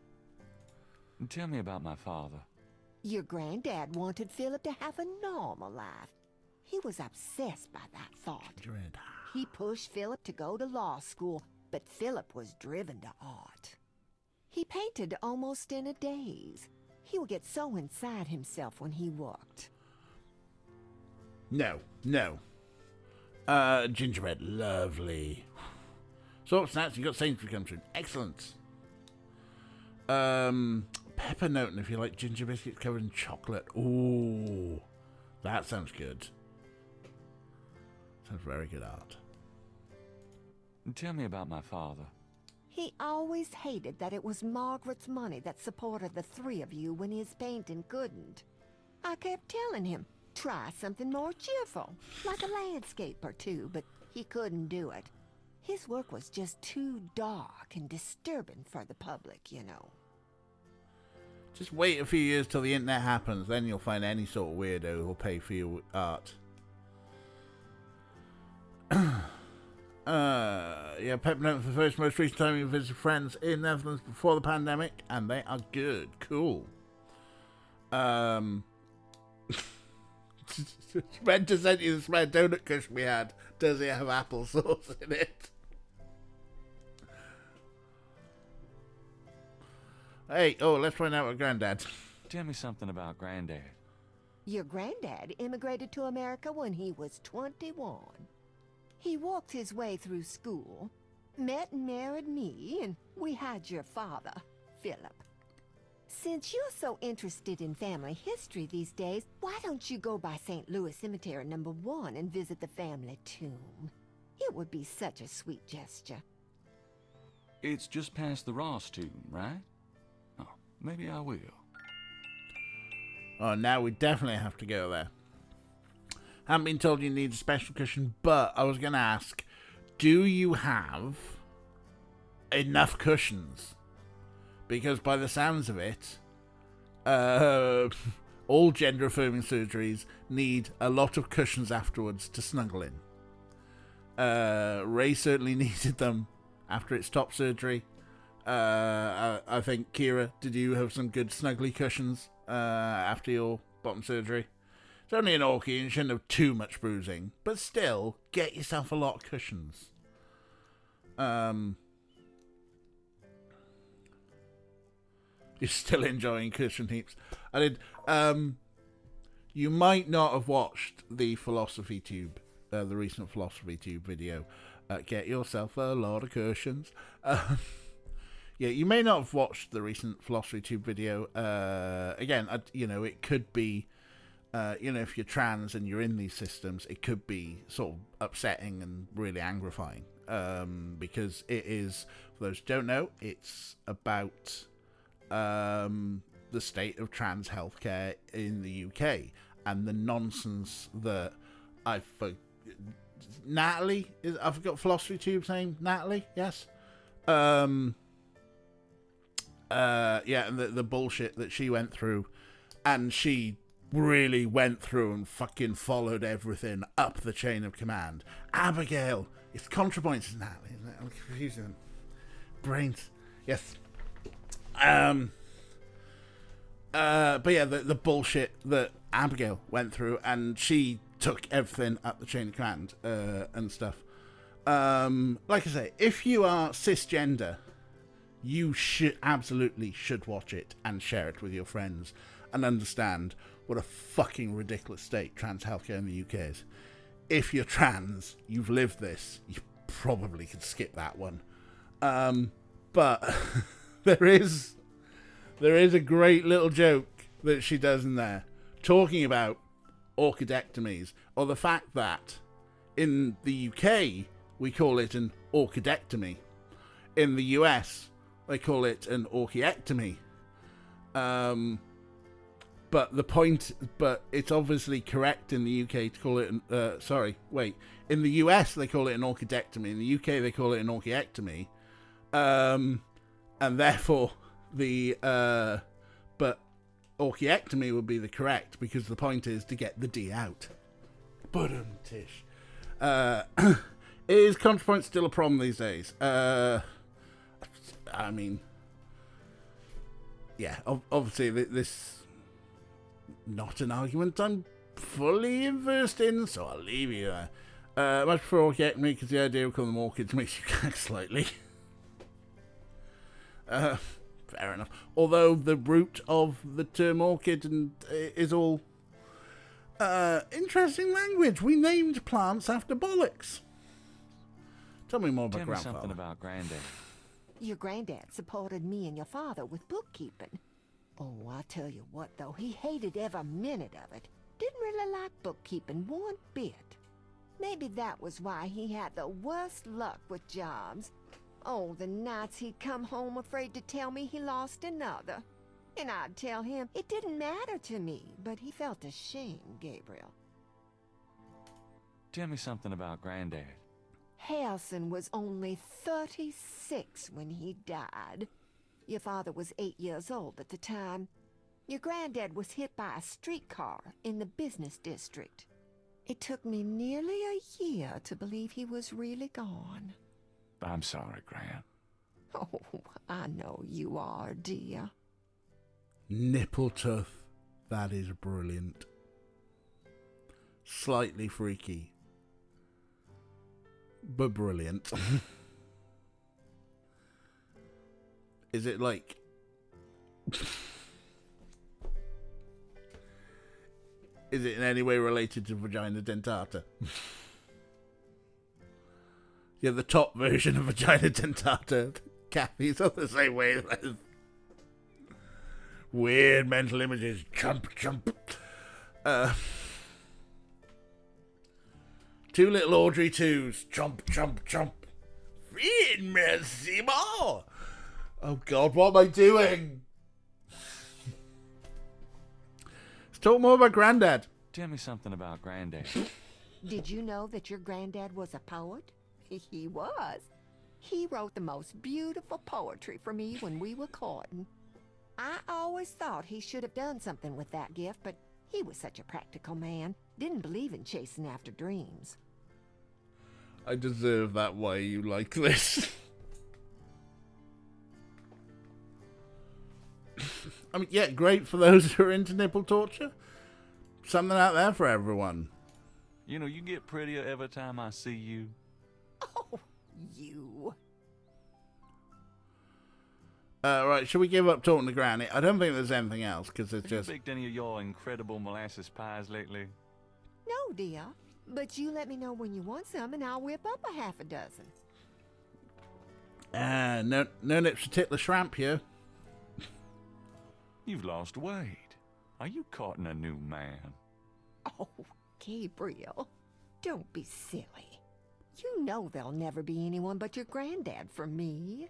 Tell me about my father. Your granddad wanted Philip to have a normal life. He was obsessed by that thought. Dread. He pushed Philip to go to law school, but Philip was driven to art. He painted almost in a daze. He would get so inside himself when he worked. No. Gingerbread, lovely. So snacks, you got Sainsbury come through. Excellent. Pepper note, if you like ginger biscuits covered in chocolate. Ooh, that sounds good. Sounds very good art. Tell me about my father. He always hated that it was Margaret's money that supported the 3 of you when his painting couldn't. I kept telling him, try something more cheerful, like a landscape or 2, but he couldn't do it. His work was just too dark and disturbing for the public, you know. Just wait a few years till the internet happens, then you'll find any sort of weirdo who'll pay for your art. Yeah, pep note for the first most recent time you visited friends in Netherlands before the pandemic, and they are good. Cool. Meant to send you the spare donut cushion we had. Does it have applesauce in it? Hey, let's find out what Granddad. Tell me something about Granddad. Your granddad immigrated to America when he was 21. He walked his way through school, met and married me, and we had your father, Philip. Since you're so interested in family history these days, why don't you go by St. Louis Cemetery No. 1 and visit the family tomb? It would be such a sweet gesture. It's just past the Ross tomb, right? Oh, maybe I will. Oh, now we definitely have to go there. Haven't been told you need a special cushion, but I was going to ask, do you have enough cushions? Because by the sounds of it, all gender-affirming surgeries need a lot of cushions afterwards to snuggle in. Ray certainly needed them after its top surgery. I think, Kira, did you have some good snuggly cushions after your bottom surgery? It's only an orky and you shouldn't have too much bruising, but still, get yourself a lot of cushions. You're still enjoying cushion heaps. I did. You might not have watched the Philosophy Tube, the recent Philosophy Tube video. Get yourself a lot of cushions. Yeah, you may not have watched the recent Philosophy Tube video. Again, it could be, if you're trans and you're in these systems, it could be sort of upsetting and really angrifying. Because it is, for those who don't know, it's about the state of trans healthcare in the UK and the nonsense that Natalie, I forgot Philosophy Tube's name. Natalie, yes. And the bullshit that she went through, and she really went through and fucking followed everything up the chain of command. Abigail, it's ContraPoints, isn't Natalie, isn't it? I'm confusing them. Brains, yes. But yeah, the bullshit that Abigail went through, and she took everything up the chain of command and stuff. Like I say, if you are cisgender, you absolutely should watch it and share it with your friends and understand what a fucking ridiculous state trans healthcare in the UK is. If you're trans, you've lived this, you probably could skip that one. But there is a great little joke that she does in there, talking about orchidectomies, or the fact that in the UK we call it an orchidectomy. In the US they call it an orchiectomy. But it's obviously correct in the UK to call it in the US they call it an orchidectomy. In the UK they call it an orchiectomy. And therefore but orchiectomy would be the correct, because the point is to get the D out. Tish. Is ContraPoint still a problem these days? I mean, yeah, obviously this not an argument I'm fully versed in, so I'll leave you there. Much prefer orchiectomy because the idea of calling them orchids makes you gag slightly. Fair enough. Although the root of the term orchid is all interesting language. We named plants after bollocks. Tell me more about grandfather. Something about Granddad. Your granddad supported me and your father with bookkeeping. Oh, I'll tell you what, though. He hated every minute of it. Didn't really like bookkeeping one bit. Maybe that was why he had the worst luck with jobs. Oh, the nights he'd come home afraid to tell me he lost another. And I'd tell him it didn't matter to me, but he felt ashamed, Gabriel. Tell me something about Granddad. Harrison was only 36 when he died. Your father was 8 years old at the time. Your granddad was hit by a streetcar in the business district. It took me nearly a year to believe he was really gone. I'm sorry, Gran. Oh, I know you are, dear. Nipple tough. That is brilliant. Slightly freaky, but brilliant. Is it like... Is it in any way related to vagina dentata? Yeah, the top version of vagina dentata. Kathy's on the same way. Weird mental images. Jump. Two little Audrey 2s. Jump. Feed me some more. Oh God, what am I doing? Let's talk more about Granddad. Tell me something about Granddad. Did you know that your granddad was a poet? He was. He wrote the most beautiful poetry for me when we were courting. I always thought he should have done something with that gift, but he was such a practical man. Didn't believe in chasing after dreams. I deserve that way you like this. I mean, yeah, great for those who are into nipple torture. Something out there for everyone. You know, you get prettier every time I see you. Oh, you. Right, should we give up talking to Granny? I don't think there's anything else, because it's Have just... you baked any of your incredible molasses pies lately? No, dear. But you let me know when you want some, and I'll whip up a half a dozen. No nips to tip the shrimp here. You've lost weight. Are you courting a new man? Oh, Gabriel, don't be silly. You know there'll never be anyone but your granddad for me.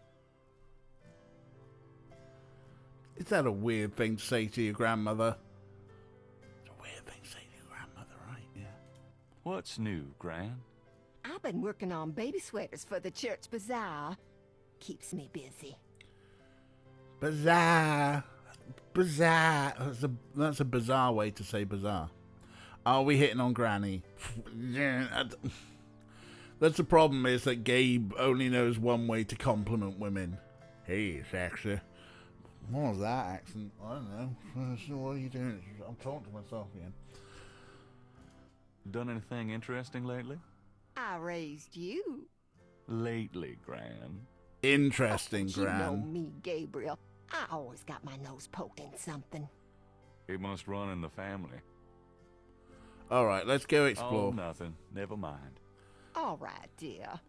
Is that a weird thing to say to your grandmother? It's a weird thing to say to your grandmother, right? Yeah. What's new, Gran? I've been working on baby sweaters for the church bazaar. Keeps me busy. Bazaar. Bazaar. That's a bizarre way to say bazaar. Are we hitting on Granny? That's the problem, is that Gabe only knows one way to compliment women. Hey, sexy. What was that accent? I don't know. What are you doing? I'm talking to myself again. Done anything interesting lately? I raised you. Lately, Gran. Interesting, You know Gran. me, Gabriel. I always got my nose poked in something. It must run in the family. All right, let's go Oh, explore. nothing. Never mind. All right, dear.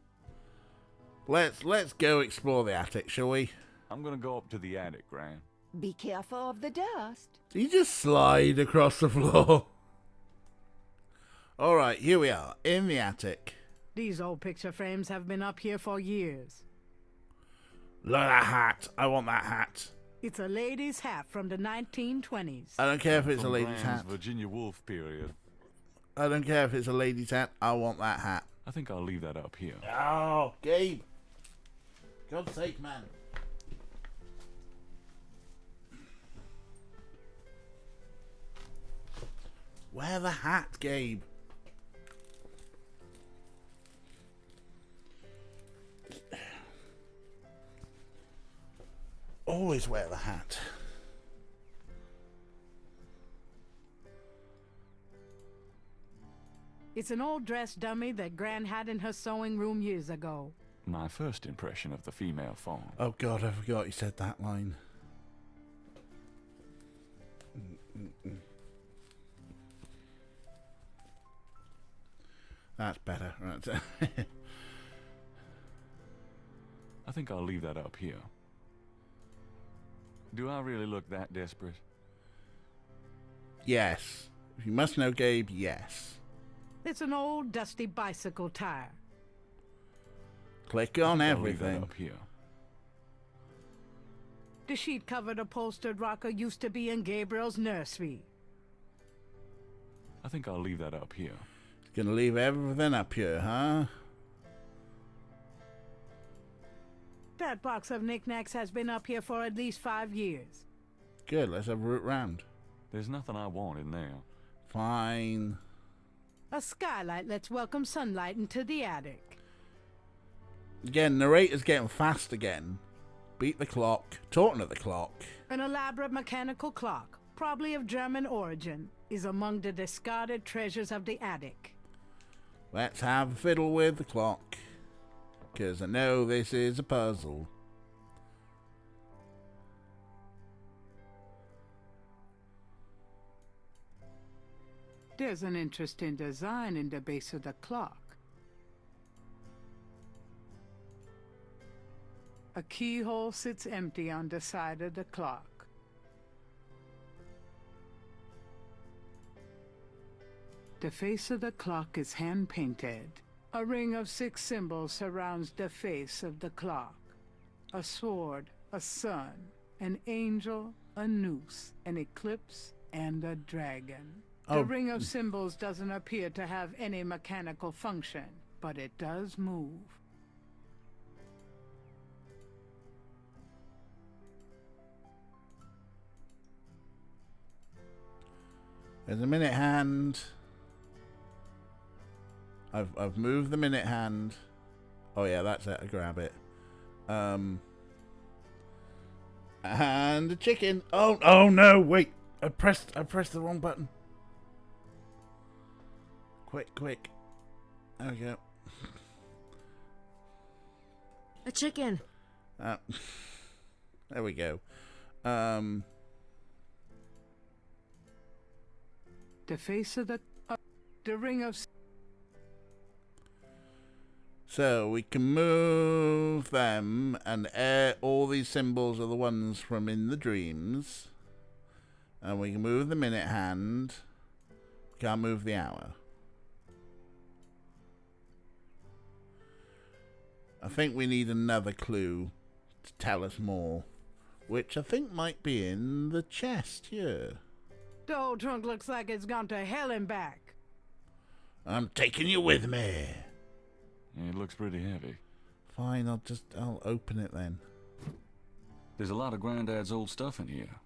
Let's go explore the attic, shall we? I'm gonna go up to the attic, Gran. Be careful of the dust. You just slide across the floor. All right, here we are in the attic. These old picture frames have been up here for years. Look at that hat. I want that hat. It's a lady's hat from the 1920s. I don't care if it's a From lady's Gran's hat. Virginia Woolf period. I don't care if it's a lady's hat. I want that hat. I think I'll leave that up here. Oh, Gabe. God's sake, man. Wear the hat, Gabe. Always wear the hat. It's an old dress dummy that Gran had in her sewing room years ago. My first impression of the female form. Oh God, I forgot you said that line. That's better, right? I think I'll leave that up here. Do I really look that desperate? Yes. If you must know, Gabe, yes. It's an old dusty bicycle tire. Click on I'll leave that everything. up here. The sheet-covered upholstered rocker used to be in Gabriel's nursery. I think I'll leave that up here. Gonna leave everything up here, huh? That box of knickknacks has been up here for at least 5 years. Good, let's have a root round. There's nothing I want in there. Fine. A skylight lets welcome sunlight into the attic. Again, narrator's getting fast again. Beat the clock. Talking to the clock. An elaborate mechanical clock, probably of German origin, is among the discarded treasures of the attic. Let's have a fiddle with the clock. Because I know this is a puzzle. There's an interesting design in the base of the clock. A keyhole sits empty on the side of the clock. The face of the clock is hand-painted. A ring of 6 symbols surrounds the face of the clock. A sword, a sun, an angel, a noose, an eclipse, and a dragon. Oh. The ring of symbols doesn't appear to have any mechanical function, but it does move. There's a minute hand. I've moved the minute hand. Oh yeah, that's it. I grab it. And a chicken. Oh no! Wait, I pressed the wrong button. Quick. There we go. A chicken. There we go. The face of the ring of So we can move them, and all these symbols are the ones from in the dreams. And we can move the minute hand. We can't move the hour. I think we need another clue to tell us more, which I think might be in the chest here. The old trunk looks like it's gone to hell and back. I'm taking you with me. It looks pretty heavy. Fine, I'll open it then. There's a lot of Granddad's old stuff in here.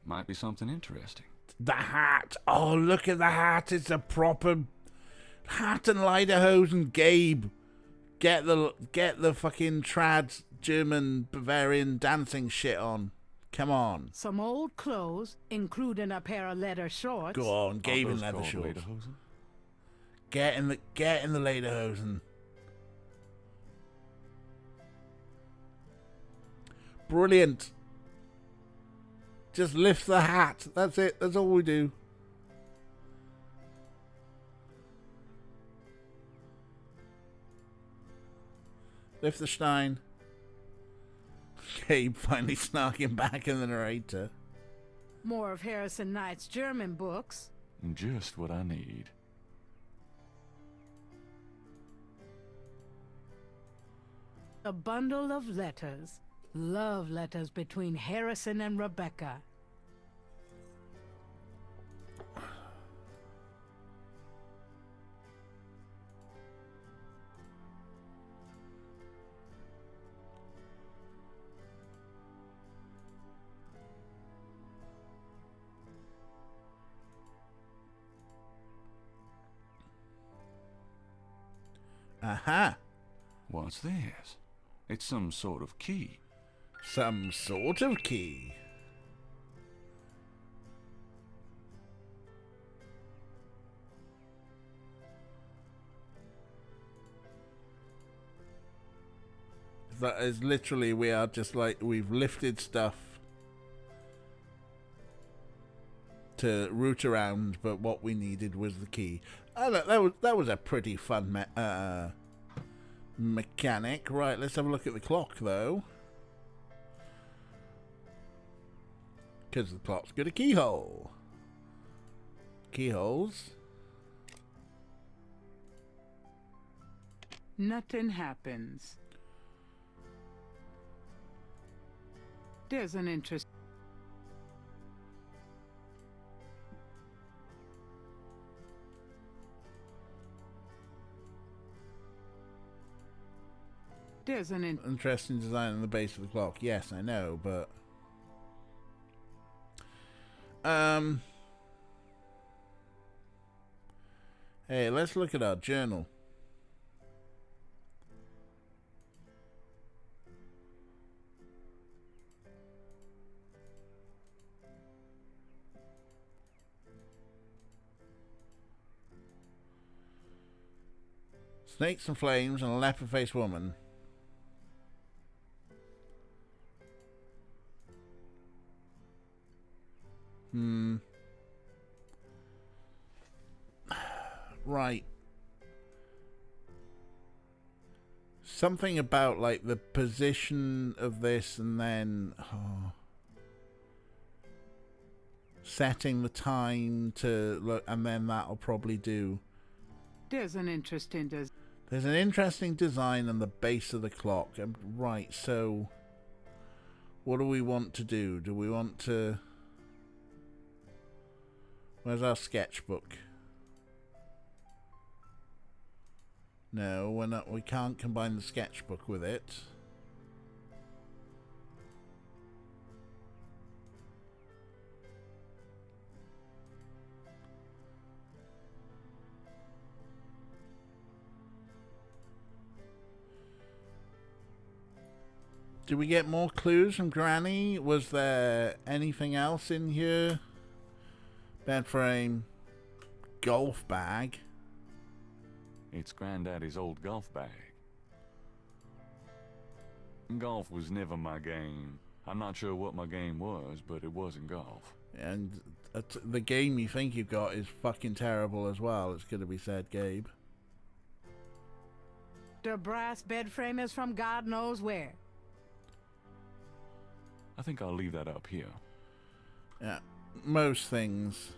Might be something interesting. The hat. Oh, look at the hat. It's a proper hat and lederhosen. Gabe, get the fucking trad German Bavarian dancing shit on. Come on. Some old clothes, including a pair of leather shorts. Go on, Gabe in leather shorts. Get in the lederhosen. Brilliant. Just lift the hat. That's it. That's all we do. Lift the Stein. Gabe finally snarking back in the narrator. More of Harrison Knight's German books. Just what I need. A bundle of letters. Love letters between Harrison and Rebecca. Aha. What's this? It's some sort of key. Some sort of key. That is literally, we are just like, we've lifted stuff to root around, but what we needed was the key. Oh, look, that was a pretty fun mechanic. Right, let's have a look at the clock, though. Because the clock's got a keyhole. Keyholes. Nothing happens. There's an interest. There's an interesting design on the base of the clock. Yes, I know, but hey, let's look at our journal. Snakes and flames and a leopard-faced woman. Right. Something about like the position of this and then setting the time to look, and then that'll probably do. There's an interesting design on the base of the clock. Right, so what do we want to do? Do we want to... Where's our sketchbook? No, we're not. We can't combine the sketchbook with it. Did we get more clues from Granny? Was there anything else in here? Bed frame, golf bag. It's Granddaddy's old golf bag. Golf was never my game. I'm not sure what my game was, but it wasn't golf. And the game you think you've got is fucking terrible as well, it's going to be said, Gabe. The brass bed frame is from God knows where. I think I'll leave that up here. Yeah, most things.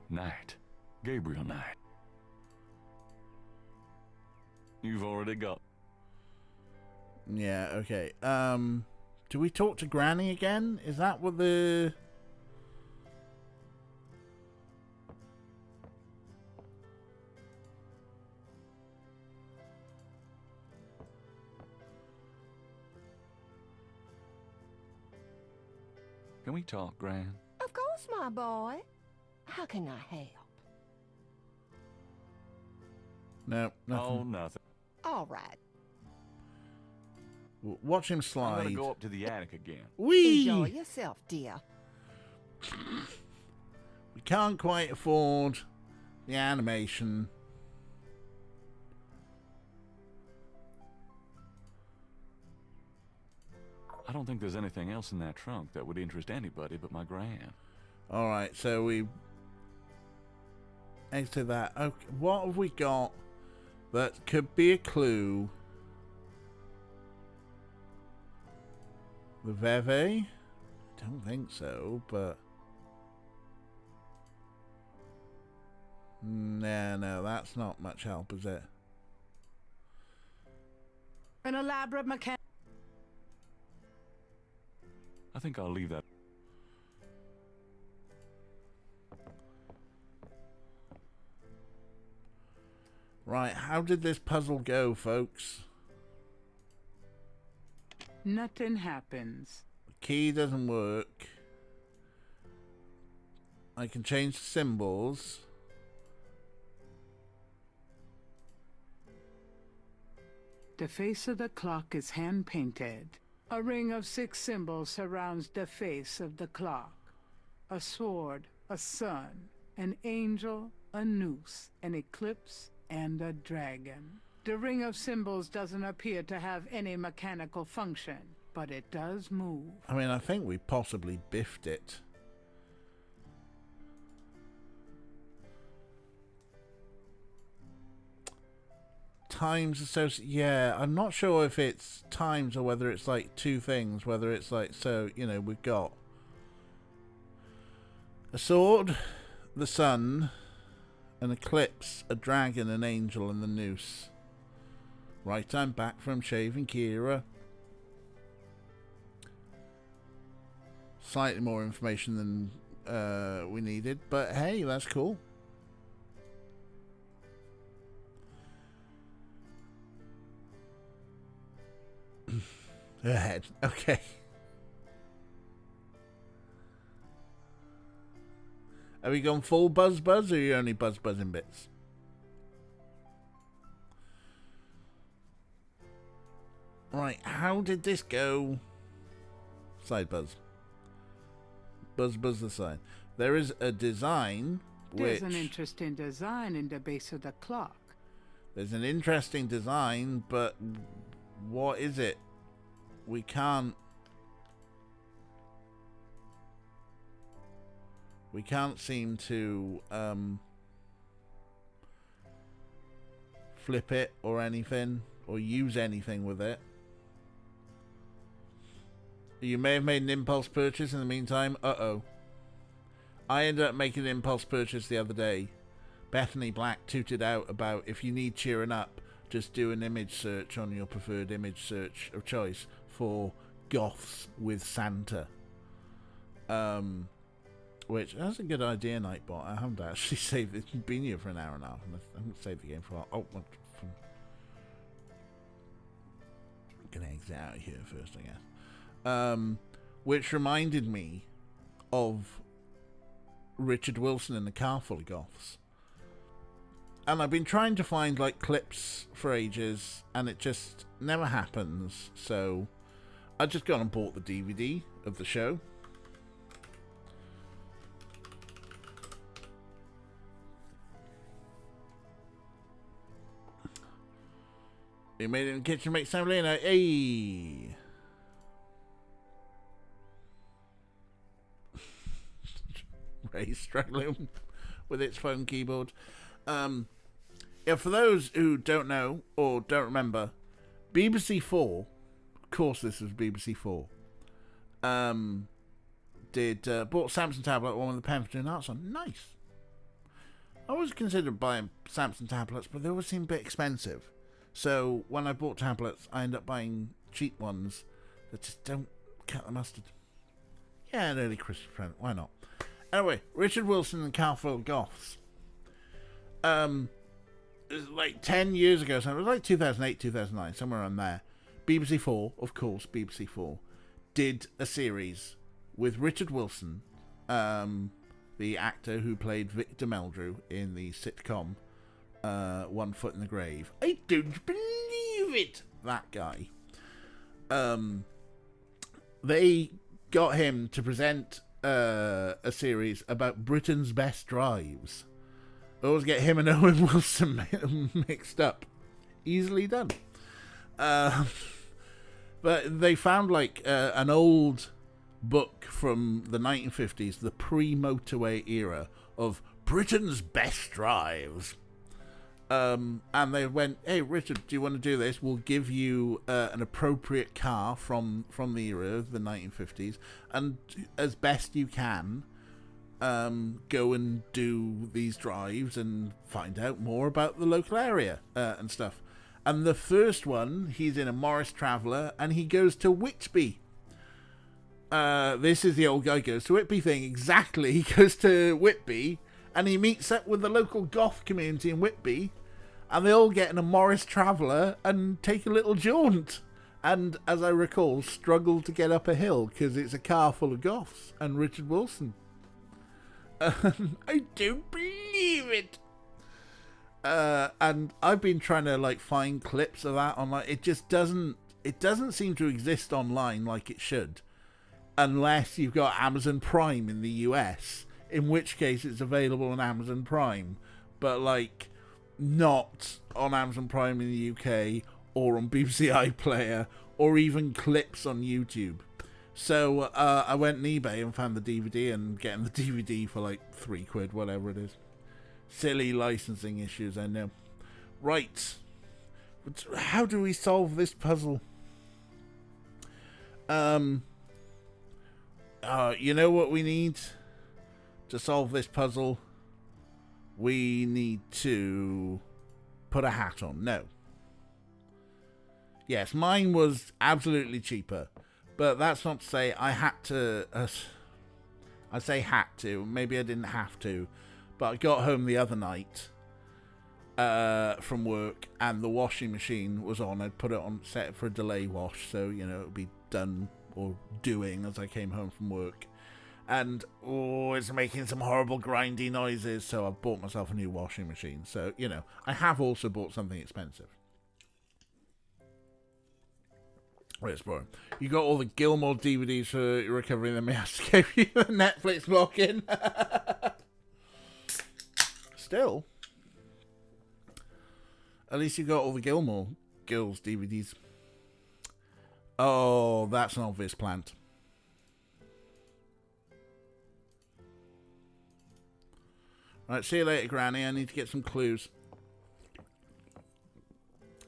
Knight. Gabriel Knight. You've already got... Yeah, okay. Do we talk to Granny again? Is that what the... Can we talk, Gran? Of course, my boy. How can I help? No, nothing. Oh, nothing. All right. Watch him I'm slide. gonna go up to the attic again. Whee! Enjoy yourself, dear. We can't quite afford the animation. I don't think there's anything else in that trunk that would interest anybody but my Gran. Alright, so we exit that. Okay, what have we got that could be a clue? The Veve? Don't think so, but... No, that's not much help, is it? An elaborate mechanic. I think I'll leave that. Right, how did this puzzle go, folks? Nothing happens. The key doesn't work. I can change the symbols. The face of the clock is hand-painted. A ring of 6 symbols surrounds the face of the clock. A sword, a sun, an angel, a noose, an eclipse, and a dragon. The ring of symbols doesn't appear to have any mechanical function, but it does move. I mean, I think we possibly biffed it. Times associated. Yeah, I'm not sure if it's times or whether it's like two things. Whether it's like, so, you know, we've got a sword, the sun, an eclipse, a dragon, an angel, and the noose. Right, I'm back from shaving Kira. Slightly more information than we needed, but hey, that's cool. Ahead. Okay. Have we gone full buzz, or are you only buzzing bits? Right, how did this go? Side buzz. Buzz the side. There is a design which... There's an interesting design in the base of the clock. There's an interesting design, but what is it? We can't seem to flip it or anything, or use anything with it. You may have made an impulse purchase in the meantime. Uh-oh. I ended up making an impulse purchase the other day. Bethany Black tooted out about, if you need cheering up, just do an image search on your preferred image search of choice for goths with Santa. Which, that's a good idea, Nightbot. I haven't actually saved it. It's been here for an hour and a half, and I haven't saved the game for a while. Oh, I'm gonna exit out of here first, I guess. Which reminded me of Richard Wilson in The Car Full of Goths. And I've been trying to find like clips for ages, and it just never happens. So I just gone and bought the DVD of the show. We made it in the kitchen, make Semolina. Hey! Ray struggling with its phone keyboard. Yeah, for those who don't know or don't remember, BBC 4, of course this was BBC 4, bought Samsung tablet, one with the pen for doing arts on. Nice. I always considered buying Samsung tablets, but they always seem a bit expensive. So when I bought tablets, I end up buying cheap ones that just don't cut the mustard. Yeah, an early Christmas present. Why not? Anyway, Richard Wilson and Car Full of Goths. It was like 10 years ago, so it was like 2008, 2009, somewhere around there. BBC 4, of course, BBC 4, did a series with Richard Wilson, the actor who played Victor Meldrew in the sitcom One Foot in the Grave. I don't believe it! That guy. They got him to present a series about Britain's best drives. I always get him and Owen Wilson mixed up. Easily done. But they found like an old book from the 1950s, the pre-motorway era of Britain's best drives. And they went, hey, Richard, do you want to do this? We'll give you an appropriate car from the era of the 1950s. And as best you can, go and do these drives and find out more about the local area and stuff. And the first one, he's in a Morris Traveller and he goes to Whitby. This is the old guy goes to Whitby thing. Exactly. He goes to Whitby and he meets up with the local goth community in Whitby, and they all get in a Morris Traveller and take a little jaunt. And as I recall, struggle to get up a hill because it's a car full of goths and Richard Wilson. I don't believe it. And I've been trying to like find clips of that online. It just doesn't seem to exist online like it should, unless you've got Amazon Prime in the US, in which case it's available on Amazon Prime, but like not on Amazon Prime in the UK or on BBC iPlayer or even clips on YouTube. So I went on eBay and found the DVD, and getting the DVD for like £3, whatever it is. Silly licensing issues, I know. Right. How do we solve this puzzle? You know what we need to solve this puzzle? We need to put a hat on. No. Yes, mine was absolutely cheaper. But that's not to say I had to... I say had to. Maybe I didn't have to. But I got home the other night from work, and the washing machine was on. I'd put it on, set it for a delay wash, so, you know, it would be done or doing as I came home from work. And, it's making some horrible grindy noises, so I've bought myself a new washing machine. So, you know, I have also bought something expensive. Wait, exploring. You got all the Gilmore DVDs for your recovery, and then we have to give you the Netflix login. Still, at least you got all the Gilmore Girls DVDs. Oh, that's an obvious plant. Right, see you later, Granny. I need to get some clues.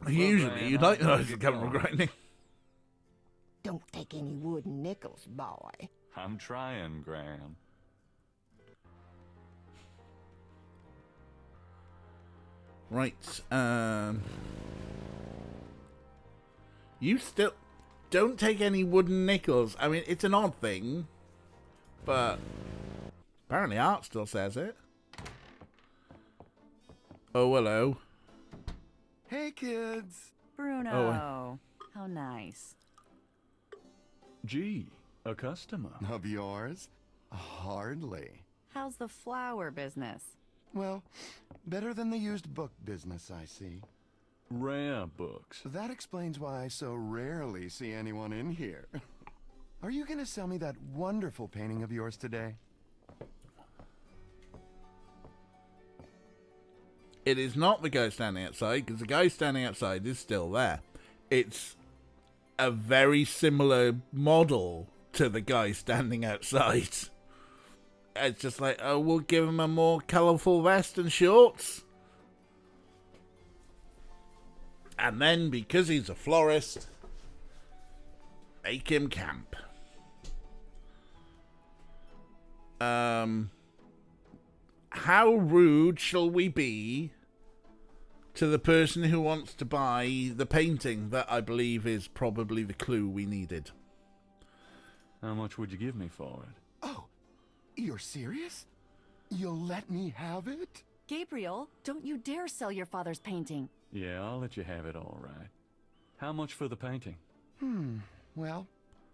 Usually, you'd like to know it's coming grinding. Don't take any wooden nickels, boy. I'm trying, Gran. Right, you still don't take any wooden nickels. I mean, it's an odd thing, but apparently Art still says it. Oh, hello. Hey, kids. Bruno, Oh, how nice. Gee, a customer. Of yours? Hardly. How's the flower business? Well, better than the used book business, I see. Rare books. That explains why I so rarely see anyone in here. Are you gonna sell me that wonderful painting of yours today? It is not the guy standing outside, because the guy standing outside is still there. It's a very similar model to the guy standing outside. it's just like, oh, we'll give him a more colourful vest and shorts. And then, because he's a florist, make him camp. How rude shall we be to the person who wants to buy the painting that I believe is probably the clue we needed? How much would you give me for it? Oh, you're serious? You'll let me have it? Gabriel, don't you dare sell your father's painting. Yeah, I'll let you have it all right. How much for the painting? Well,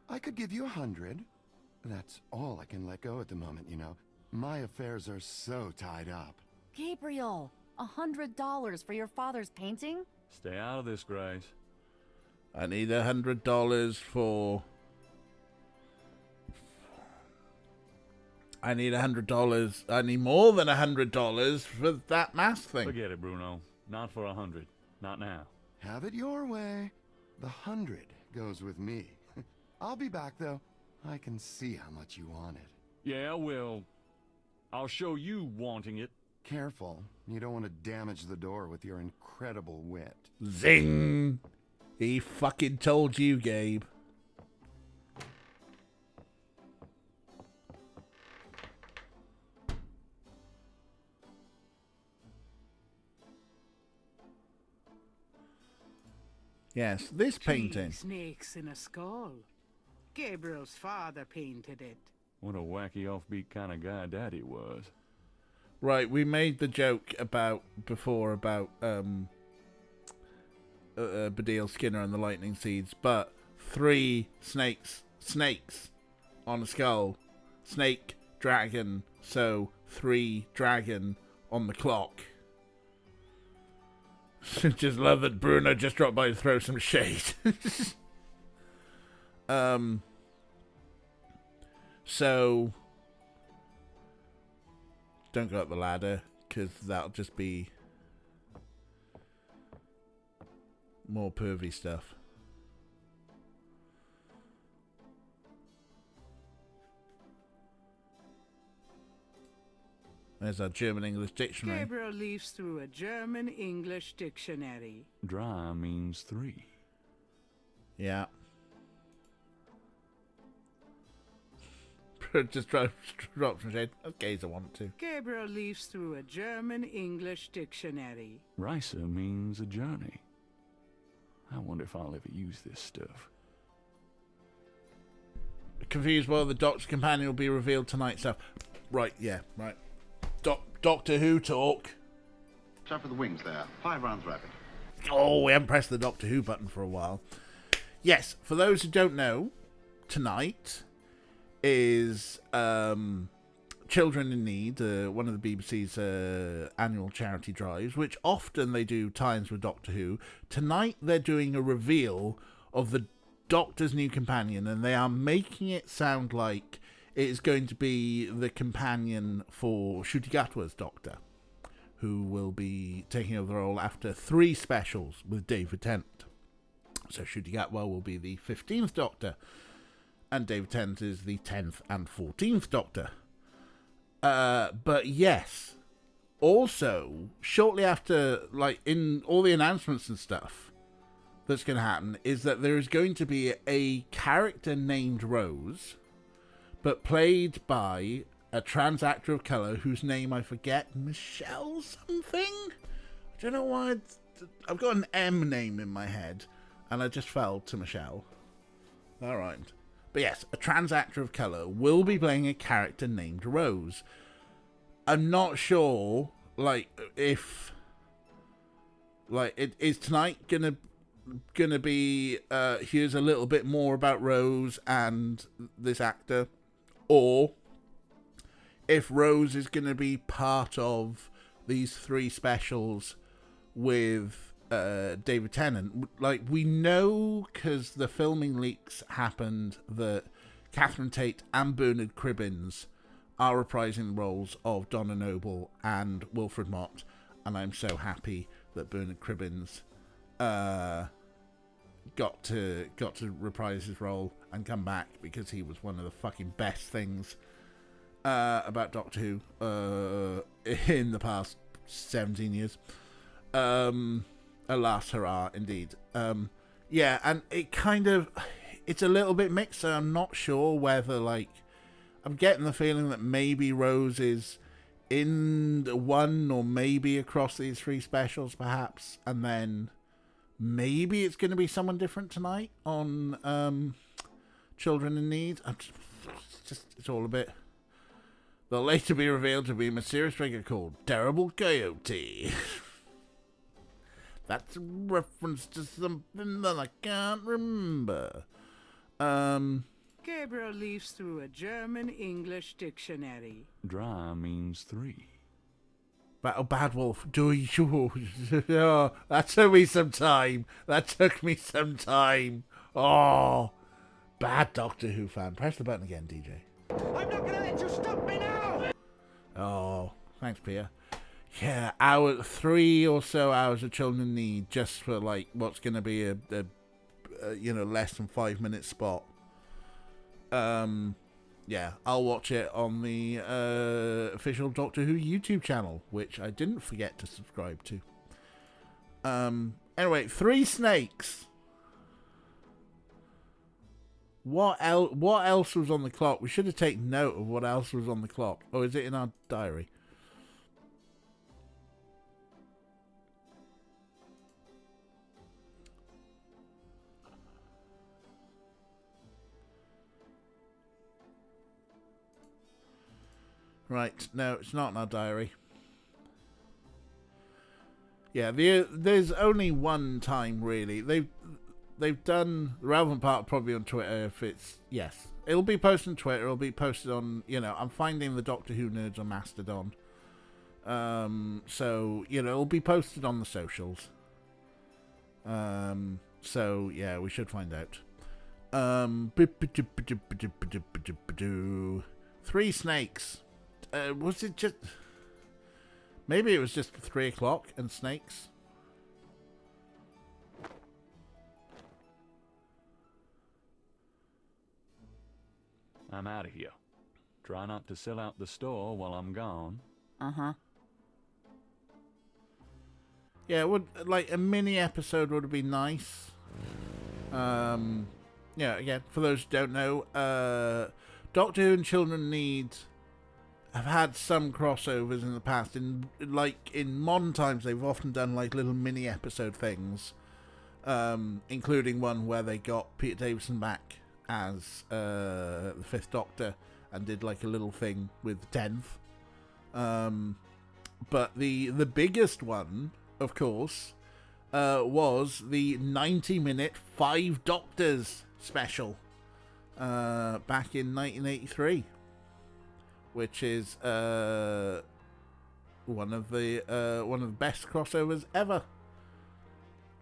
I could give you 100. That's all I can let go at the moment, you know. My affairs are so tied up. Gabriel, $100 for your father's painting? Stay out of this, Grace. I need $100 for... I need $100. I need more than $100 for that mask thing. Forget it, Bruno. Not for 100. Not now. Have it your way. The 100 goes with me. I'll be back, though. I can see how much you want it. Yeah, well, I'll show you wanting it. Careful. You don't want to damage the door with your incredible wit. Zing! He fucking told you, Gabe. Yes, this painting. Snakes in a skull. Gabriel's father painted it. What a wacky offbeat kind of guy Daddy was. Right, we made the joke before about Badil Skinner and the lightning seeds, but 3 snakes on a skull. Snake, dragon, so 3 dragon on the clock. Just love that Bruno just dropped by to throw some shade. So don't go up the ladder, because that'll just be more pervy stuff. There's our German-English dictionary. Gabriel leafs through a German-English dictionary. Dry means 3. Yeah. Just drop some shade. Okay, as I want to. Gabriel leafs through a German-English dictionary. Risa means a journey. I wonder if I'll ever use this stuff. Confused whether the Doctor's companion will be revealed tonight. Stuff. Right, yeah, right. Doctor Who talk. Time for the wings there. 5 rounds rapid. Oh, we haven't pressed the Doctor Who button for a while. Yes, for those who don't know, tonight is Children in Need, one of the BBC's annual charity drives, which often they do tie-ins with Doctor Who. Tonight they're doing a reveal of the Doctor's new companion, and they are making it sound like it is going to be the companion for Ncuti Gatwa's Doctor, who will be taking over the role after 3 specials with David Tennant. So Ncuti Gatwa will be the 15th Doctor, and David Tennant is the 10th and 14th Doctor. But yes, also, shortly after, like, in all the announcements and stuff that's going to happen, is that there is going to be a character named Rose, but played by a trans actor of colour whose name I forget, Michelle something? I don't know why. I've got an M name in my head, and I just fell to Michelle. All right. But yes, a trans actor of colour will be playing a character named Rose. I'm not sure, like, if, like, is tonight gonna be here's a little bit more about Rose and this actor, or if Rose is gonna be part of these 3 specials with David Tennant. Like, we know, because the filming leaks happened, that Catherine Tate and Bernard Cribbins are reprising the roles of Donna Noble and Wilfred Mott, and I'm so happy that Bernard Cribbins got to reprise his role and come back, because he was one of the fucking best things about Doctor Who in the past 17 years. Alas, hurrah, indeed. Yeah, and it's a little bit mixed, so I'm not sure whether, like, I'm getting the feeling that maybe Rose is in one or maybe across these 3 specials, perhaps, and then maybe it's going to be someone different tonight on Children in Need. It's all a bit... They'll later be revealed to be a mysterious figure called Terrible Coyote. That's a reference to something that I can't remember. Gabriel leafs through a German-English dictionary. Dry means 3. Bad Wolf, do you? Oh, that took me some time. Oh, bad Doctor Who fan. Press the button again, DJ. I'm not gonna let you stop me now! Oh, thanks, Pia. Yeah, 3 or so hours of Children in Need just for, like, what's going to be a less than 5 minute spot. Yeah, I'll watch it on the official Doctor Who YouTube channel, which I didn't forget to subscribe to. Anyway, 3 snakes. What else was on the clock? We should have taken note of what else was on the clock. Or is it in our diary? Right, no, it's not in our diary. Yeah, there's only one time, really. They've done the relevant part probably on Twitter. If it's yes, it'll be posted on Twitter. It'll be posted on. I'm finding the Doctor Who nerds on Mastodon. So it'll be posted on the socials. So yeah, we should find out. 3 snakes. Was it just? Maybe it was just 3 o'clock and snakes. I'm out of here. Try not to sell out the store while I'm gone. Uh-huh. Yeah, it would, like, a mini episode would have been nice. Yeah, again, for those who don't know, Doctor Who and Children Need have had some crossovers in the past. In modern times, they've often done, like, little mini episode things, including one where they got Peter Davison back as the 5th Doctor and did, like, a little thing with the 10th. But the biggest one, of course, was the 90-minute 5 Doctors special back in 1983, which is one of the best crossovers ever,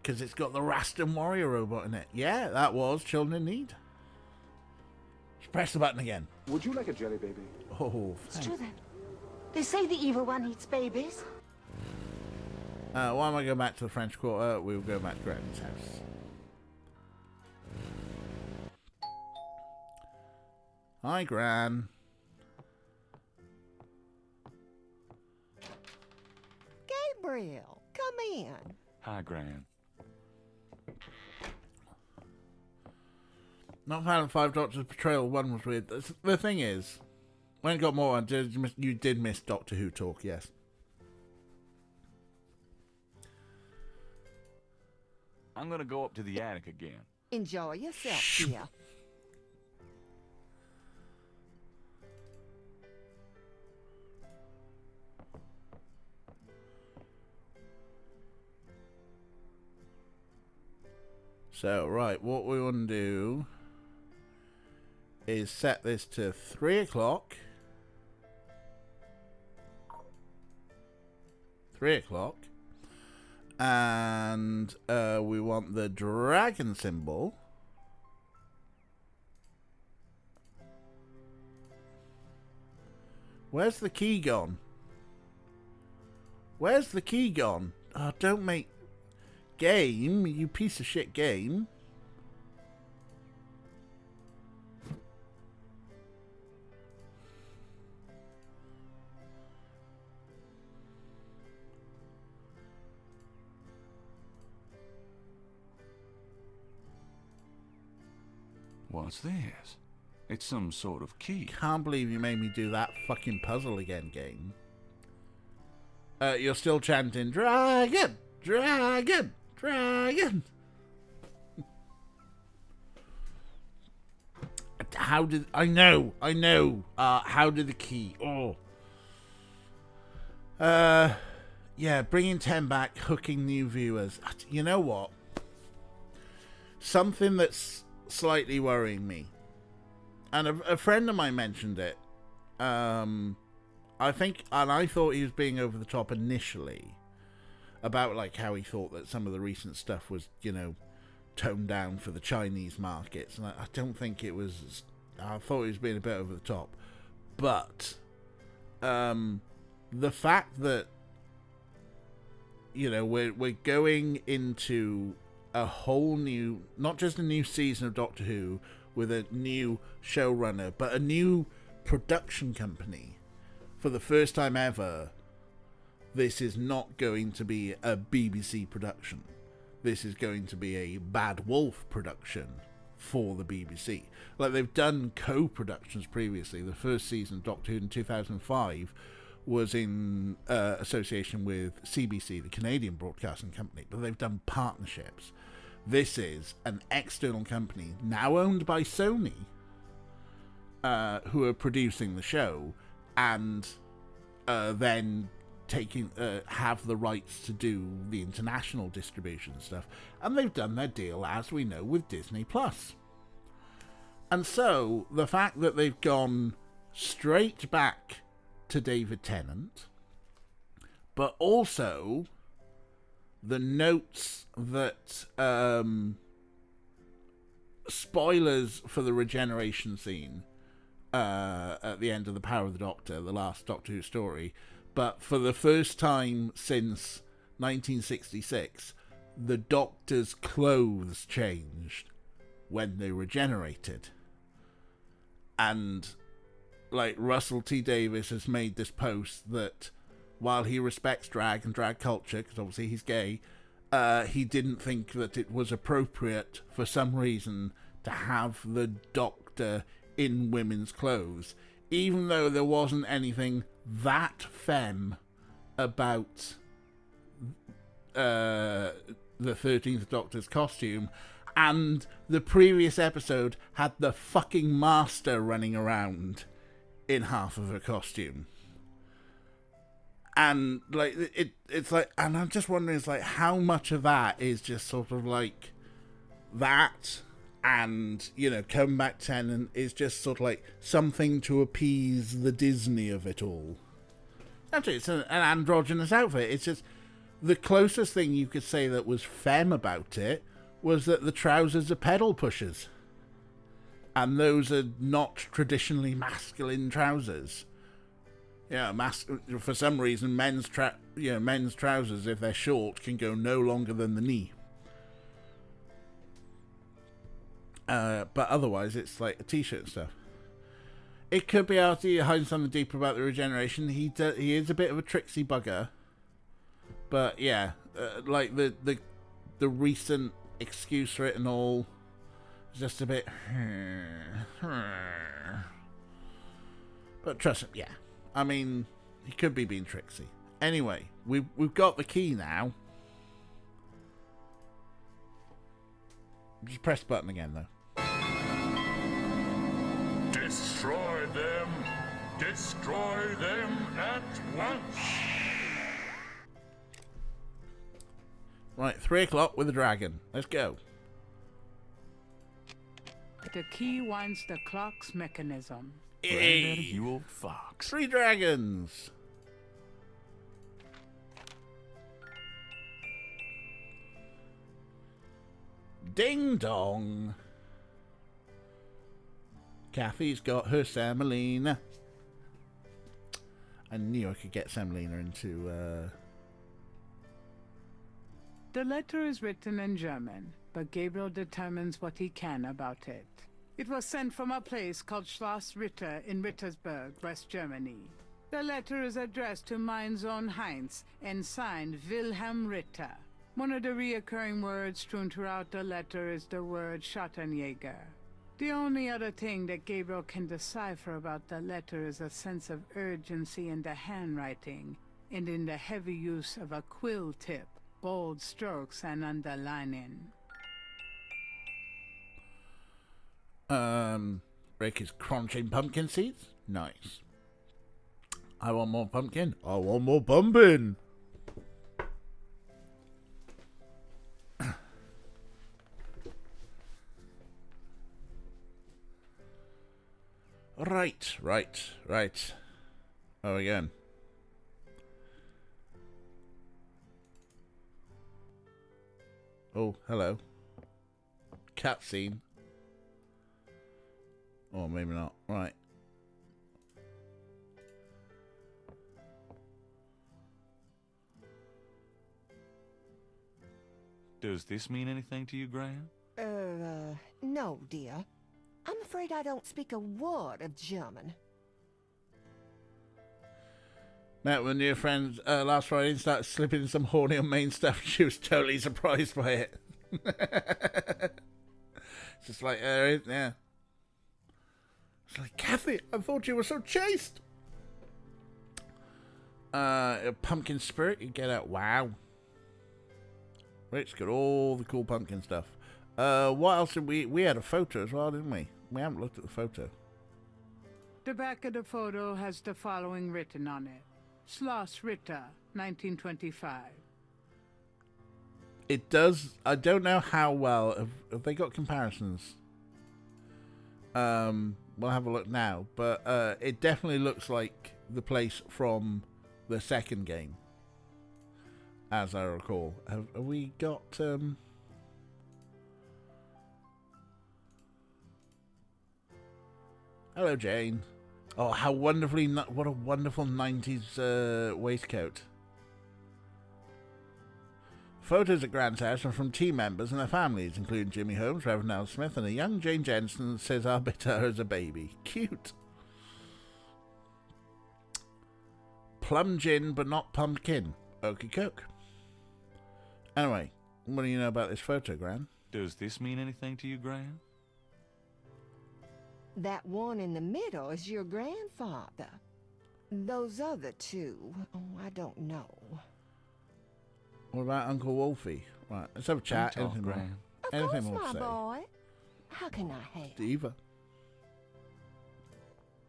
because it's got the Rastan Warrior robot in it. Yeah, that was Children in Need. Just press the button again. Would you like a jelly baby? Oh, It's true then. They say the evil one eats babies. why am I going back to the French Quarter? We'll go back to Granny's house. Hi, Gran. Gabriel, come in. Hi, Gran. Not finding 5 Doctors Betrayal 1 was weird. The thing is, when it got more, you did miss Doctor Who talk, yes. I'm gonna go up to the attic again. Enjoy yourself, dear. So, right, what we want to do is set this to 3 o'clock. 3 o'clock. And we want the dragon symbol. Where's the key gone? Where's the key gone? Oh, don't make... Game, you piece of shit game. What's this? It's some sort of key. Can't believe you made me do that fucking puzzle again, game. You're still chanting, dragon, dragon, dragon. How did... I know. How did the key... Oh. Yeah, bringing 10 back, hooking new viewers. You know what? Something that's slightly worrying me. And a friend of mine mentioned it. I think... And I thought he was being over the top initially. About, like, how he thought that some of the recent stuff was, you know, toned down for the Chinese markets. And I don't think it was... I thought he was being a bit over the top. But... the fact that, you know, we're going into a whole new, not just a new season of Doctor Who with a new showrunner, but a new production company. For the first time ever, this is not going to be a BBC production. This is going to be a Bad Wolf production for the BBC. Like, they've done co-productions previously. The first season of Doctor Who in 2005 was in association with CBC, the Canadian Broadcasting Company, but they've done partnerships. This is an external company, now owned by Sony, who are producing the show, and then have the rights to do the international distribution stuff. And they've done their deal, as we know, with Disney+. And so, the fact that they've gone straight back to David Tennant, but also the notes that spoilers for the regeneration scene at the end of The Power of the Doctor, the last Doctor Who story, but for the first time since 1966, the Doctor's clothes changed when they regenerated. And like, Russell T Davies has made this post that while he respects drag and drag culture, because obviously he's gay, he didn't think that it was appropriate for some reason to have the Doctor in women's clothes, even though there wasn't anything that femme about the 13th Doctor's costume. And the previous episode had the fucking Master running around in half of her costume. And like it's like, and I'm just wondering, it's like, how much of that is just sort of like that, and, you know, coming back 10 and is just sort of like something to appease the Disney of it all. Actually, it's an androgynous outfit. It's just the closest thing you could say that was femme about it was that the trousers are pedal pushers, and those are not traditionally masculine trousers. Yeah, for some reason, men's trousers, if they're short, can go no longer than the knee. But otherwise, it's like a t-shirt and stuff. It could be RT hiding something deeper about the regeneration. He is a bit of a tricksy bugger. But yeah, like the recent excuse for it and all, just a bit. But trust him, yeah. I mean, he could be being tricksy. Anyway, we've got the key now. Just press the button again, though. Destroy them! Destroy them at once! Right, 3 o'clock with the dragon. Let's go. The key winds the clock's mechanism. Hey, you old fox. 3 dragons. Ding dong. Kathy's got her semolina. I knew I could get semolina into The letter is written in German, but Gabriel determines what he can about it. It was sent from a place called Schloss Ritter in Rittersberg, West Germany. The letter is addressed to mein Sohn Heinz and signed Wilhelm Ritter. One of the reoccurring words strewn throughout the letter is the word Schattenjäger. The only other thing that Gabriel can decipher about the letter is a sense of urgency in the handwriting, and in the heavy use of a quill tip, bold strokes, and underlining. Rick is crunching pumpkin seeds? Nice. I want more pumpkin. I want more pumpkin. Right. Oh, again. Oh, hello. Cutscene. Or maybe not. Right. Does this mean anything to you, Graham? No, dear. I'm afraid I don't speak a word of German. Met with new friends last Friday and started slipping some horny on main stuff. She was totally surprised by it. Just like, yeah. It's like, Kathy, I thought you were so chaste. A pumpkin spirit, you get out. Wow. Rick's got all the cool pumpkin stuff. What else did we had a photo as well, didn't we? We haven't looked at the photo. The back of the photo has the following written on it. Schloss Ritter, 1925. It does. I don't know how well. Have they got comparisons? We'll have a look now. But it definitely looks like the place from the second game, as I recall. Have we got... Hello, Jane. Oh, how wonderfully... What a wonderful 90s waistcoat. Photos at Grant's house are from team members and their families, including Jimmy Holmes, Reverend Al Smith, and a young Jane Jensen says I'll bet her as a baby. Cute. Plum gin, but not pumpkin. Okie coke. Anyway, what do you know about this photo, Gran? Does this mean anything to you, Graham? That one in the middle is your grandfather. Those other two, I don't know. What about Uncle Wolfie? Right, let's have a chat. Talk, Anything more? Graham. Of Anything course, more to my say? boy. How can I help? Diva.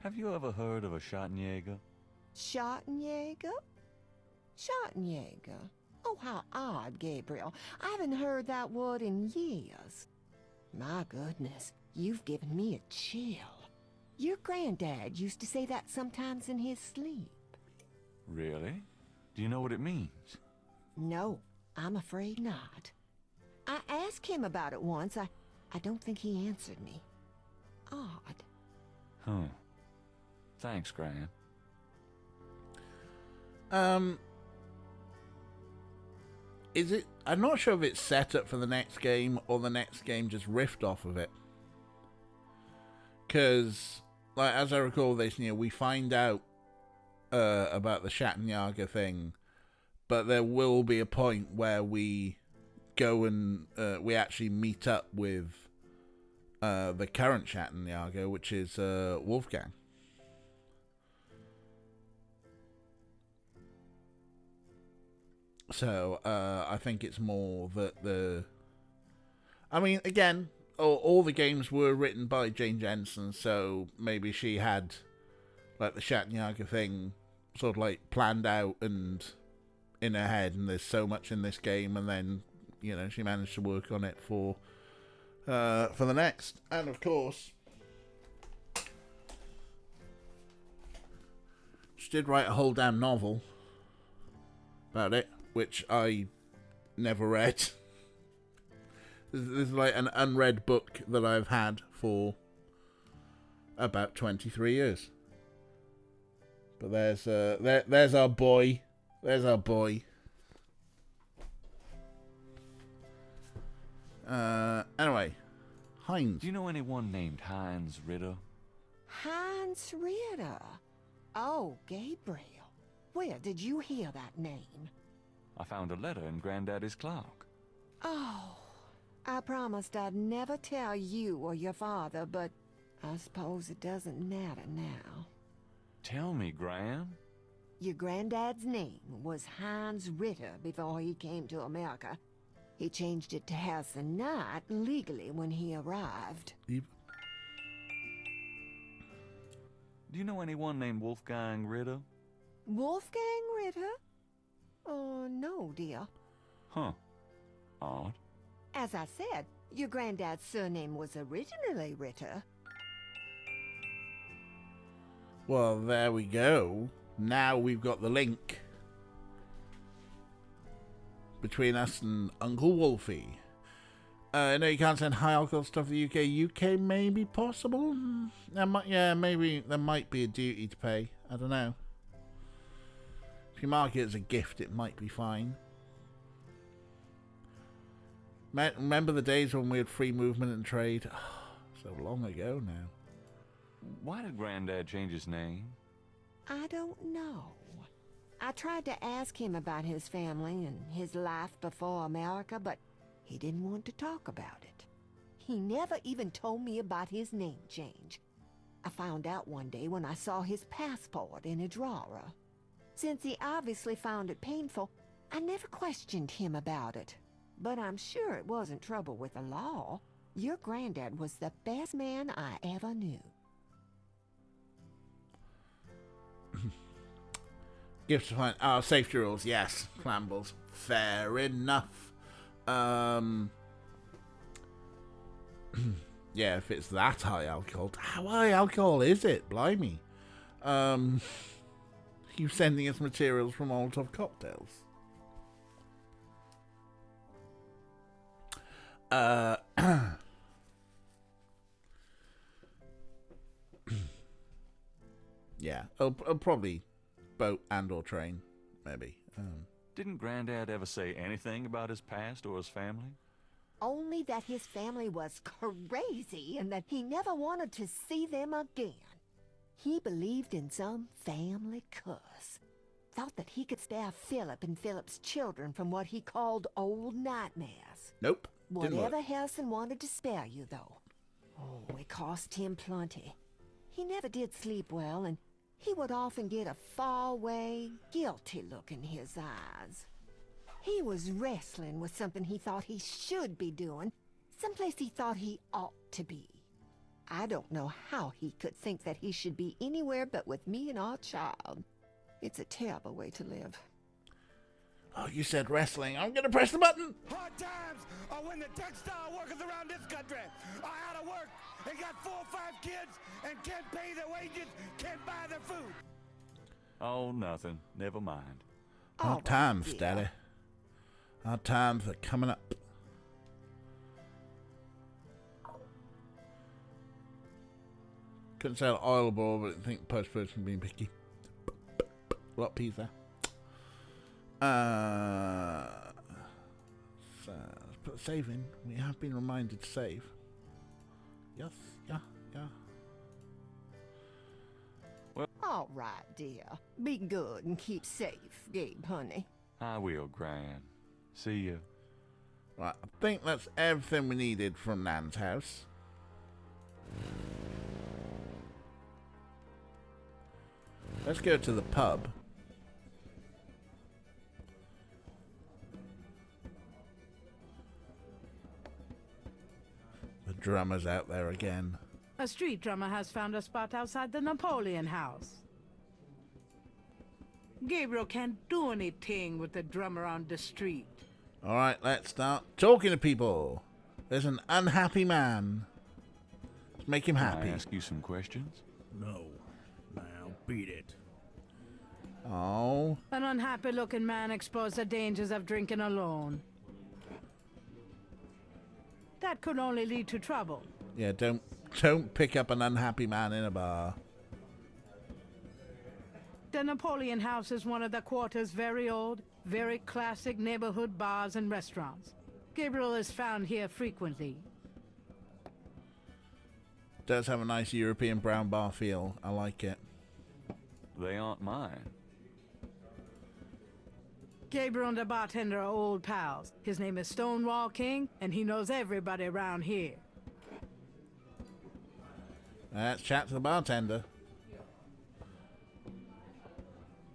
Have you ever heard of a Schottenjäger? Schottenjäger? Schottenjäger? Oh, how odd, Gabriel. I haven't heard that word in years. My goodness, you've given me a chill. Your granddad used to say that sometimes in his sleep. Really? Do you know what it means? No, I'm afraid not. I asked him about it once. I don't think he answered me. Odd. Huh. Thanks, Graham. Is it... I'm not sure if it's set up for the next game or the next game just riffed off of it. Because, like, as I recall this, we find out about the Schattenjager thing, but there will be a point where we go and we actually meet up with the current Schattenjager, which is Wolfgang. So I think it's more that the... I mean, again, all the games were written by Jane Jensen, so maybe she had like the Schattenjager thing sort of like planned out and in her head, and there's so much in this game, and then she managed to work on it for the next. And of course, she did write a whole damn novel about it, which I never read. This is like an unread book that I've had for about 23 years. But there's our boy. There's our boy. Anyway, Heinz. Do you know anyone named Heinz Ritter? Heinz Ritter? Oh, Gabriel. Where did you hear that name? I found a letter in Granddaddy's clock. Oh, I promised I'd never tell you or your father, but I suppose it doesn't matter now. Tell me, Gran. Your granddad's name was Heinz Ritter before he came to America. He changed it to Harrison Knight legally when he arrived. Do you know anyone named Wolfgang Ritter? Wolfgang Ritter? Oh, no, dear. Huh. Odd. As I said, your granddad's surname was originally Ritter. Well, there we go. Now we've got the link between us and Uncle Wolfie. I know you can't send high alcohol stuff to the UK. UK may be possible. Maybe there might be a duty to pay. I don't know. If you mark it as a gift, it might be fine. Remember the days when we had free movement and trade? So long ago now. Why did Granddad change his name? I don't know. I tried to ask him about his family and his life before America, but he didn't want to talk about it. He never even told me about his name change. I found out one day when I saw his passport in a drawer. Since he obviously found it painful, I never questioned him about it. But I'm sure it wasn't trouble with the law. Your granddad was the best man I ever knew. Gifts to find. Oh, safety rules. Yes. Clambles. Fair enough. Yeah, if it's that high alcohol. How high alcohol is it? Blimey. You sending us materials from Molotov cocktails? Yeah. I'll probably boat and or train, maybe. Didn't Granddad ever say anything about his past or his family? Only that his family was crazy and that he never wanted to see them again. He believed in some family curse. Thought that he could spare Philip and Philip's children from what he called old nightmares. Nope. Didn't Whatever work. Harrison wanted to spare you, though. Oh, it cost him plenty. He never did sleep well, and he would often get a far-away, guilty look in his eyes. He was wrestling with something he thought he should be doing, someplace he thought he ought to be. I don't know how he could think that he should be anywhere but with me and our child. It's a terrible way to live. Oh, you said wrestling. I'm gonna press the button. Hard times are when the textile workers around this country are out of work and got 4 or 5 kids and can't pay their wages, can't buy their food. Oh, nothing. Never mind. Hard times, Daddy. Hard times are coming up. Couldn't say oil ball, but I think post-production being picky. A lot of peas there. So let's put a save in. We have been reminded to save. Yes, yeah. All right, dear. Be good and keep safe, Gabe, honey. I will, Gran. See you. Right, I think that's everything we needed from Nan's house. Let's go to the pub. The drummer's out there again. A street drummer has found a spot outside the Napoleon House. Gabriel can't do anything with the drummer on the street. Alright, let's start talking to people. There's an unhappy man. Let's make him happy. Can I ask you some questions? No. Now beat it. Oh. An unhappy-looking man exposed the dangers of drinking alone. That could only lead to trouble. Yeah, don't pick up an unhappy man in a bar. The Napoleon House is one of the quarter's very old, very classic neighborhood bars and restaurants. Gabriel is found here frequently. Does have a nice European brown bar feel. I like it. They aren't mine. Gabriel and the bartender are old pals. His name is Stonewall King, and he knows everybody around here. Let's chat to the bartender.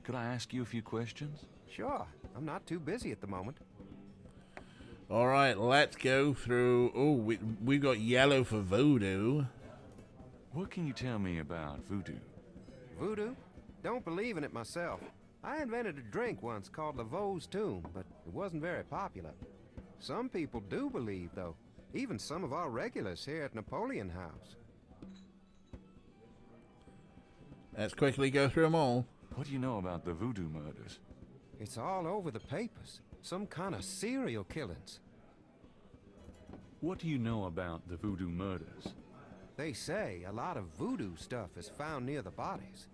Could I ask you a few questions? Sure. I'm not too busy at the moment. All right, let's go through. Oh, we've got yellow for voodoo. What can you tell me about voodoo? Voodoo? Don't believe in it myself. I invented a drink once called Laveau's Tomb, but it wasn't very popular. Some people do believe, though. Even some of our regulars here at Napoleon House. Let's quickly go through them all. What do you know about the voodoo murders? It's all over the papers. Some kind of serial killings. What do you know about the voodoo murders? They say a lot of voodoo stuff is found near the bodies.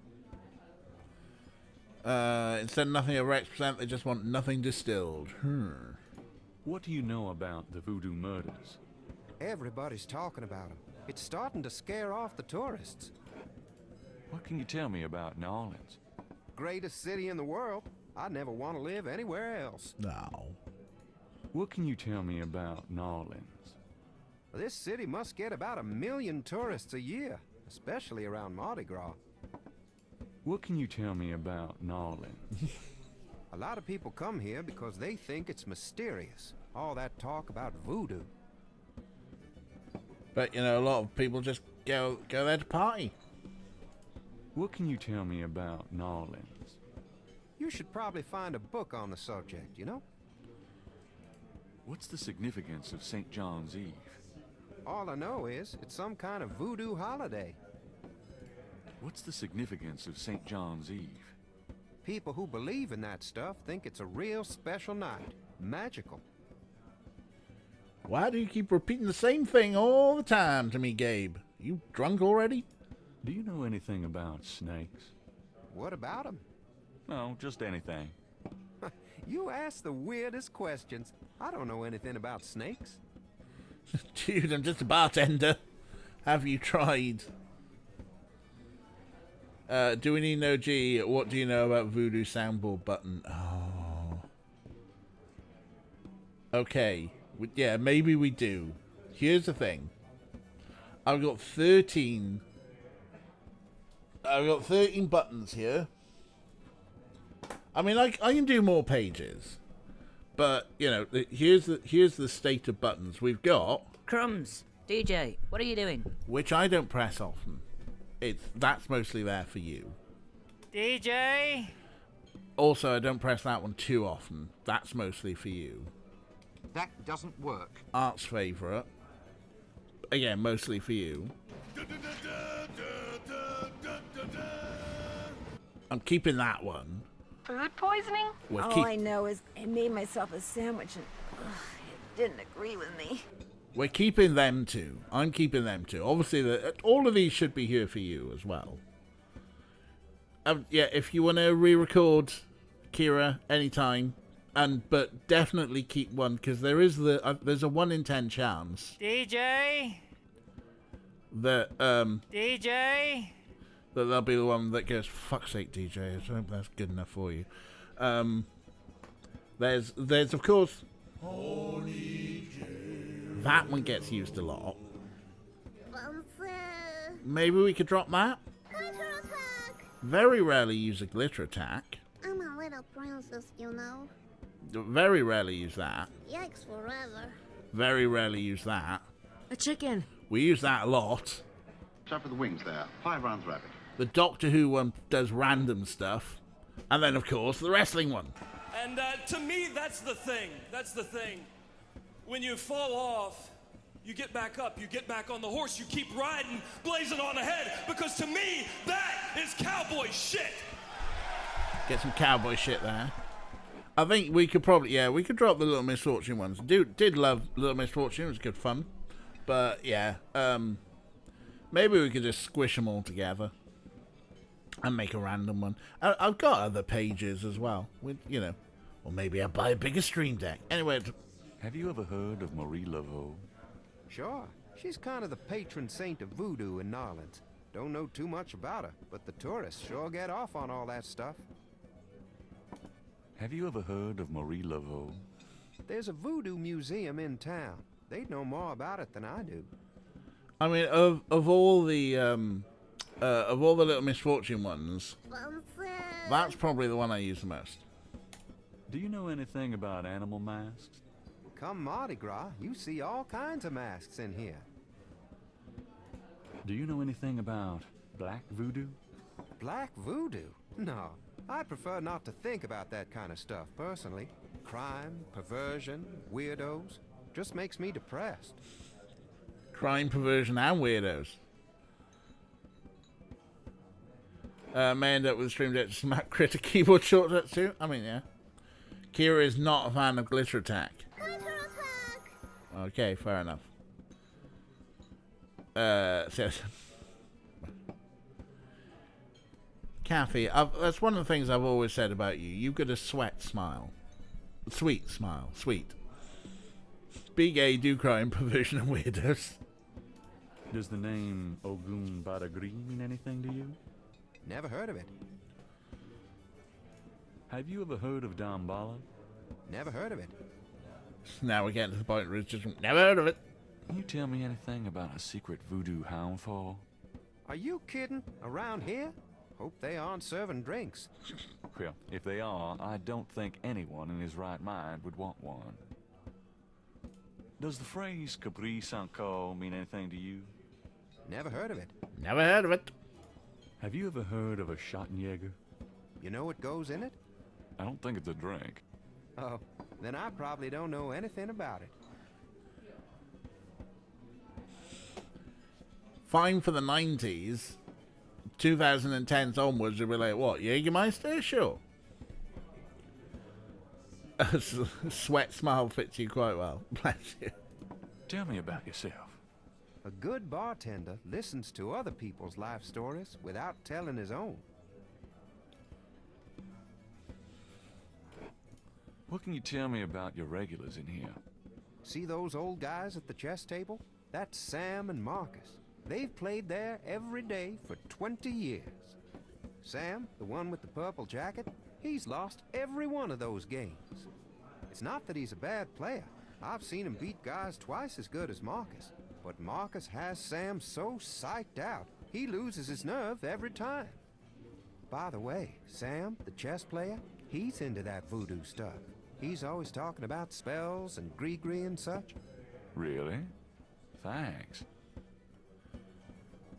Instead of nothing at Rex%, they just want nothing distilled. What do you know about the voodoo murders? Everybody's talking about them. It's starting to scare off the tourists. What can you tell me about New Orleans? Greatest city in the world. I'd never want to live anywhere else. No. What can you tell me about New Orleans? This city must get about 1 million tourists a year, especially around Mardi Gras. What can you tell me about New Orleans? A lot of people come here because they think it's mysterious. All that talk about voodoo. But, you know, a lot of people just go there to party. What can you tell me about New Orleans? You should probably find a book on the subject, you know? What's the significance of St. John's Eve? All I know is it's some kind of voodoo holiday. What's the significance of St. John's Eve? People who believe in that stuff think it's a real special night. Magical. Why do you keep repeating the same thing all the time to me, Gabe? You drunk already? Do you know anything about snakes? What about them? No, just anything. You ask the weirdest questions. I don't know anything about snakes. Dude, I'm just a bartender. Have you tried? Do we need an OG? What do you know about Voodoo Soundboard Button? Oh. Okay. Yeah, maybe we do. Here's the thing. I've got 13 buttons here. I mean, I can do more pages. But, you know, here's the state of buttons we've got. Crumbs, DJ, what are you doing? Which I don't press often. That's mostly there for you. DJ? Also, I don't press that one too often. That's mostly for you. That doesn't work. Art's favourite. Again, mostly for you. I'm keeping that one. Food poisoning? All I know is I made myself a sandwich and it didn't agree with me. We're keeping them two. I'm keeping them two. Obviously, all of these should be here for you as well. Yeah, if you want to re-record Kira anytime, but definitely keep one because there's a 1 in 10 chance. DJ? That DJ? That they'll be the one that goes, fuck's sake, DJ, I hope that's good enough for you. There's of course, that one gets used a lot. Maybe we could drop that. Very rarely use a glitter attack. I'm a little princess, you know. Very rarely use that. Yikes forever. Very rarely use that. A chicken. We use that a lot. Except for the wings there. 5 rounds rabbit. The Doctor Who one does random stuff. And then, of course, the wrestling one. And to me, that's the thing. That's the thing. When you fall off, you get back up, you get back on the horse, you keep riding, blazing on ahead, because to me, that is cowboy shit. Get some cowboy shit there. I think we could probably, we could drop the Little Miss Fortune ones. Did love Little Miss Fortune, it was good fun. But, yeah, maybe we could just squish them all together and make a random one. I've got other pages as well, with, you know, or maybe I'll buy a bigger stream deck. Anyway. Have you ever heard of Marie Laveau? Sure. She's kind of the patron saint of voodoo in New Orleans. Don't know too much about her, but the tourists sure get off on all that stuff. Have you ever heard of Marie Laveau? There's a voodoo museum in town. They'd know more about it than I do. I mean, of all the Little Misfortune ones, that's probably the one I use the most. Do you know anything about animal masks? Come Mardi Gras, you see all kinds of masks in here. Do you know anything about black voodoo? Black voodoo? No, I prefer not to think about that kind of stuff, personally. Crime, perversion, weirdos, just makes me depressed. Crime, perversion, and weirdos. May end up with a stream deck to smack critter keyboard shortcuts too. I mean, yeah. Kira is not a fan of glitter attack. Okay, fair enough. Says Kathy, that's one of the things I've always said about you. You've got a sweet smile. Sweet. Be gay, do crime, perversion, and weirdos. Does the name Ogun Badagri mean anything to you? Never heard of it. Have you ever heard of Damballa? Never heard of it. Now we're getting to the point where it's just never heard of it. Can you tell me anything about a secret voodoo hound fall? Are you kidding? Around here? Hope they aren't serving drinks. Well, if they are, I don't think anyone in his right mind would want one. Does the phrase Capri Sanko mean anything to you? Never heard of it. Never heard of it. Have you ever heard of a Schottenjäger? You know what goes in it? I don't think it's a drink. Oh, then I probably don't know anything about it. Fine for the 90s. 2010s onwards, you'll be like, what, Jägermeister? Sure. Sweat smile fits you quite well. Bless you. Tell me about yourself. A good bartender listens to other people's life stories without telling his own. What can you tell me about your regulars in here? See those old guys at the chess table? That's Sam and Marcus. They've played there every day for 20 years. Sam, the one with the purple jacket, he's lost every one of those games. It's not that he's a bad player. I've seen him beat guys twice as good as Marcus. But Marcus has Sam so psyched out, he loses his nerve every time. By the way, Sam, the chess player, he's into that voodoo stuff. He's always talking about spells and gree-gree and such. Really? Thanks.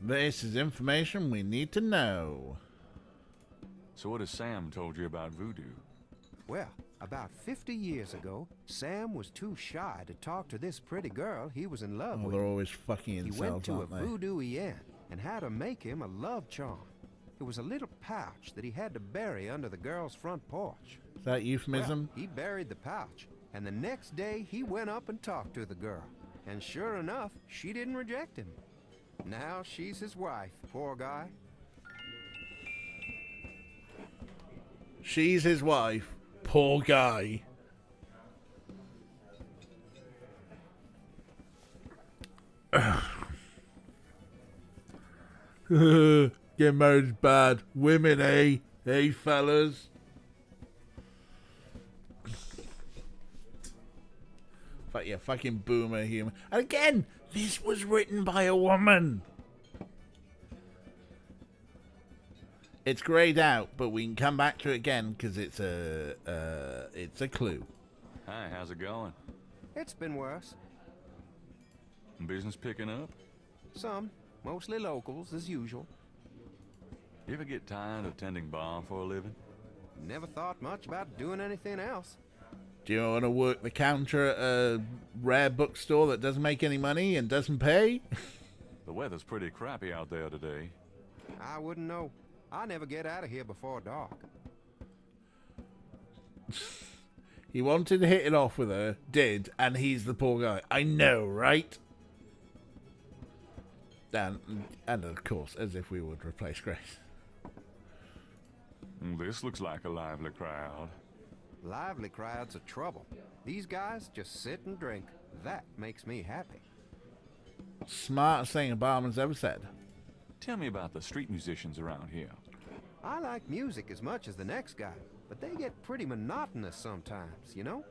This is information we need to know. So what has Sam told you about voodoo? Well, about 50 years ago, Sam was too shy to talk to this pretty girl he was in love with. They're always fucking He incels, went to a aren't they? voodoo-ien and had her make him a love charm. It was a little pouch that he had to bury under the girl's front porch. Is that euphemism? Well, he buried the pouch, and the next day he went up and talked to the girl. And sure enough, she didn't reject him. Now she's his wife, poor guy. She's his wife. Poor guy. Getting married is bad. Women, eh? Hey, fellas. But yeah, fucking boomer humor. And again, this was written by a woman. It's grayed out, but we can come back to it again because it's a clue. Hi, how's it going? It's been worse. Business picking up? Some, mostly locals, as usual. You ever get tired of tending bar for a living? Never thought much about doing anything else. Do you want to work the counter at a rare bookstore that doesn't make any money and doesn't pay? The weather's pretty crappy out there today. I wouldn't know. I never get out of here before dark. He wanted to hit it off with her, did, and he's the poor guy. I know, right? And of course, as if we would replace Grace. This looks like a lively crowd. Lively crowds are trouble. These guys just sit and drink. That makes me happy. Smartest thing a barman's ever said. Tell me about the street musicians around here. I like music as much as the next guy. but they get pretty monotonous sometimes, you know?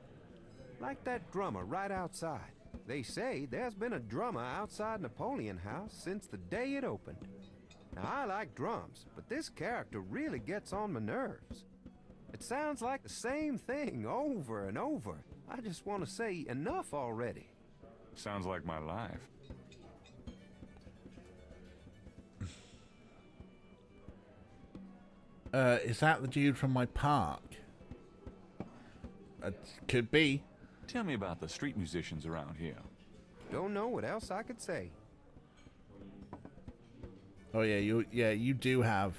Like that drummer right outside. They say there's been a drummer outside Napoleon House since the day it opened. Now, I like drums, but this character really gets on my nerves. It sounds like the same thing over and over. I just want to say enough already. Sounds like my life. Is that the dude from my park? It could be. Tell me about the street musicians around here. Don't know what else I could say. Oh yeah, you do have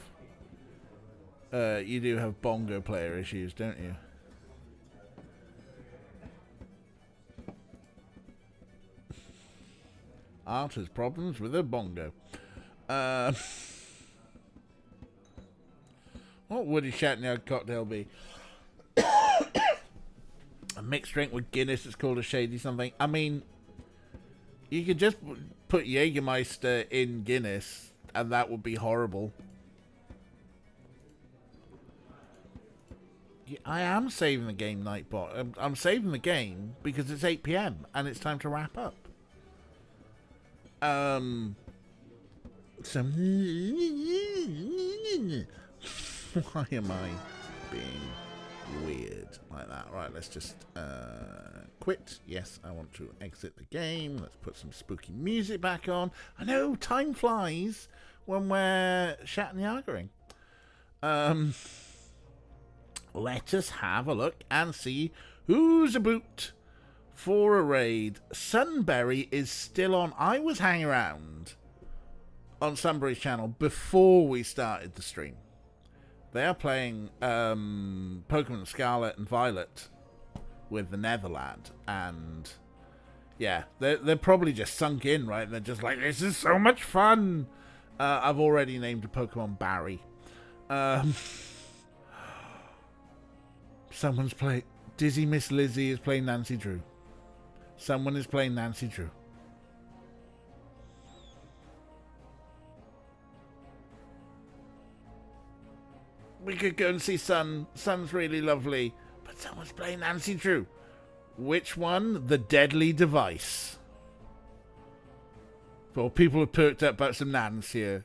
bongo player issues, don't you? Art has problems with a bongo. What would a Chattanooga cocktail be? A mixed drink with Guinness. It's called a shady something. I mean, you could just put Jägermeister in Guinness, and that would be horrible. Yeah, I am saving the game, Nightbot. I'm saving the game because it's 8 PM and it's time to wrap up. So why am I being weird like that? Right, let's just quit. Yes, I want to exit the game. Let's put some spooky music back on. I know, time flies when we're Shatnyagering. Let us have a look and see who's about for a raid. Sunbury is still on. I was hanging around on Sunbury's channel before we started the stream. They are playing Pokemon Scarlet and Violet with the Netherland, and yeah, they're probably just sunk in, right? They're just like, this is so much fun. I've already named a Pokemon Barry. Someone's playing. Dizzy Miss Lizzie is playing Nancy Drew. Someone is playing Nancy Drew. We could go and see Sun. Sun's really lovely. But someone's playing Nancy Drew. Which one? The Deadly Device. Well, people have perked up about some Nans here.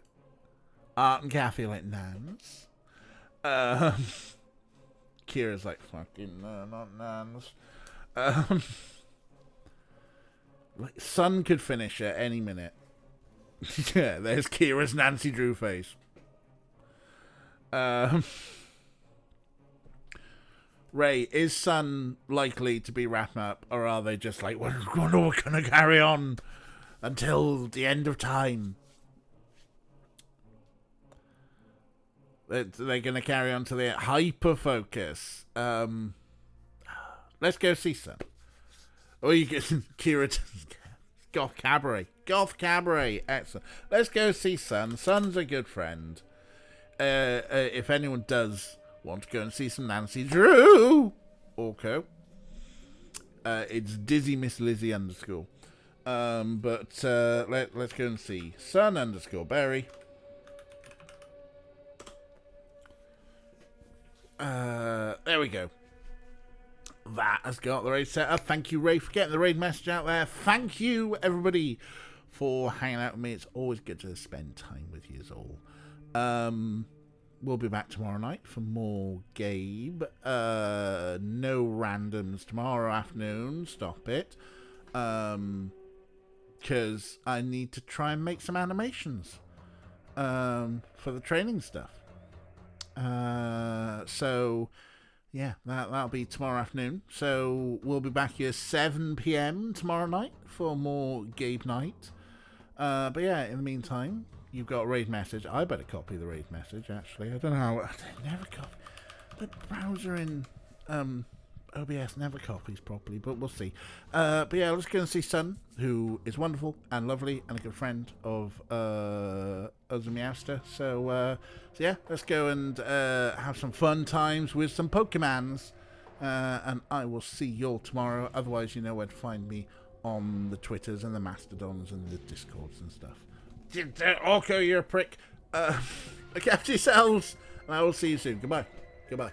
Art and Kathy like Nans. Kira's like, fucking no, not Nans. Like, Sun could finish at any minute. Yeah, there's Kira's Nancy Drew face. Ray, is Sun likely to be wrapping up, or are they just like, we're gonna carry on until the end of time? They're gonna carry on to the hyper focus. Let's go see Sun. Or you get Kira. Goth Cabaret. Goth Cabaret. Excellent. Let's go see Sun. Sun's a good friend. If anyone does want to go and see some Nancy Drew Orco, it's Dizzy Miss Lizzie _ but let's go and see Sun _ Berry. There we go. That has got the raid set up. Thank you, Ray, for getting the raid message out there. Thank you, everybody, for hanging out with me. It's always good to spend time with you all. We'll be back tomorrow night for more Gabe. No randoms tomorrow afternoon. Stop it. Because I need to try and make some animations for the training stuff. So yeah, that'll be tomorrow afternoon. So we'll be back here 7 PM tomorrow night for more Gabe Night. But yeah, in the meantime, you've got a raid message. I better copy the raid message, actually. I don't know how. I never copy. The browser in OBS never copies properly, but we'll see. But yeah, let's go and see Sun, who is wonderful and lovely and a good friend of Meowster. So yeah, let's go and have some fun times with some Pokemons. And I will see you all tomorrow. Otherwise, you know where to find me on the Twitters and the Mastodons and the Discords and stuff. Orko, you're a prick. Look after yourselves, and I will see you soon. Goodbye. Goodbye.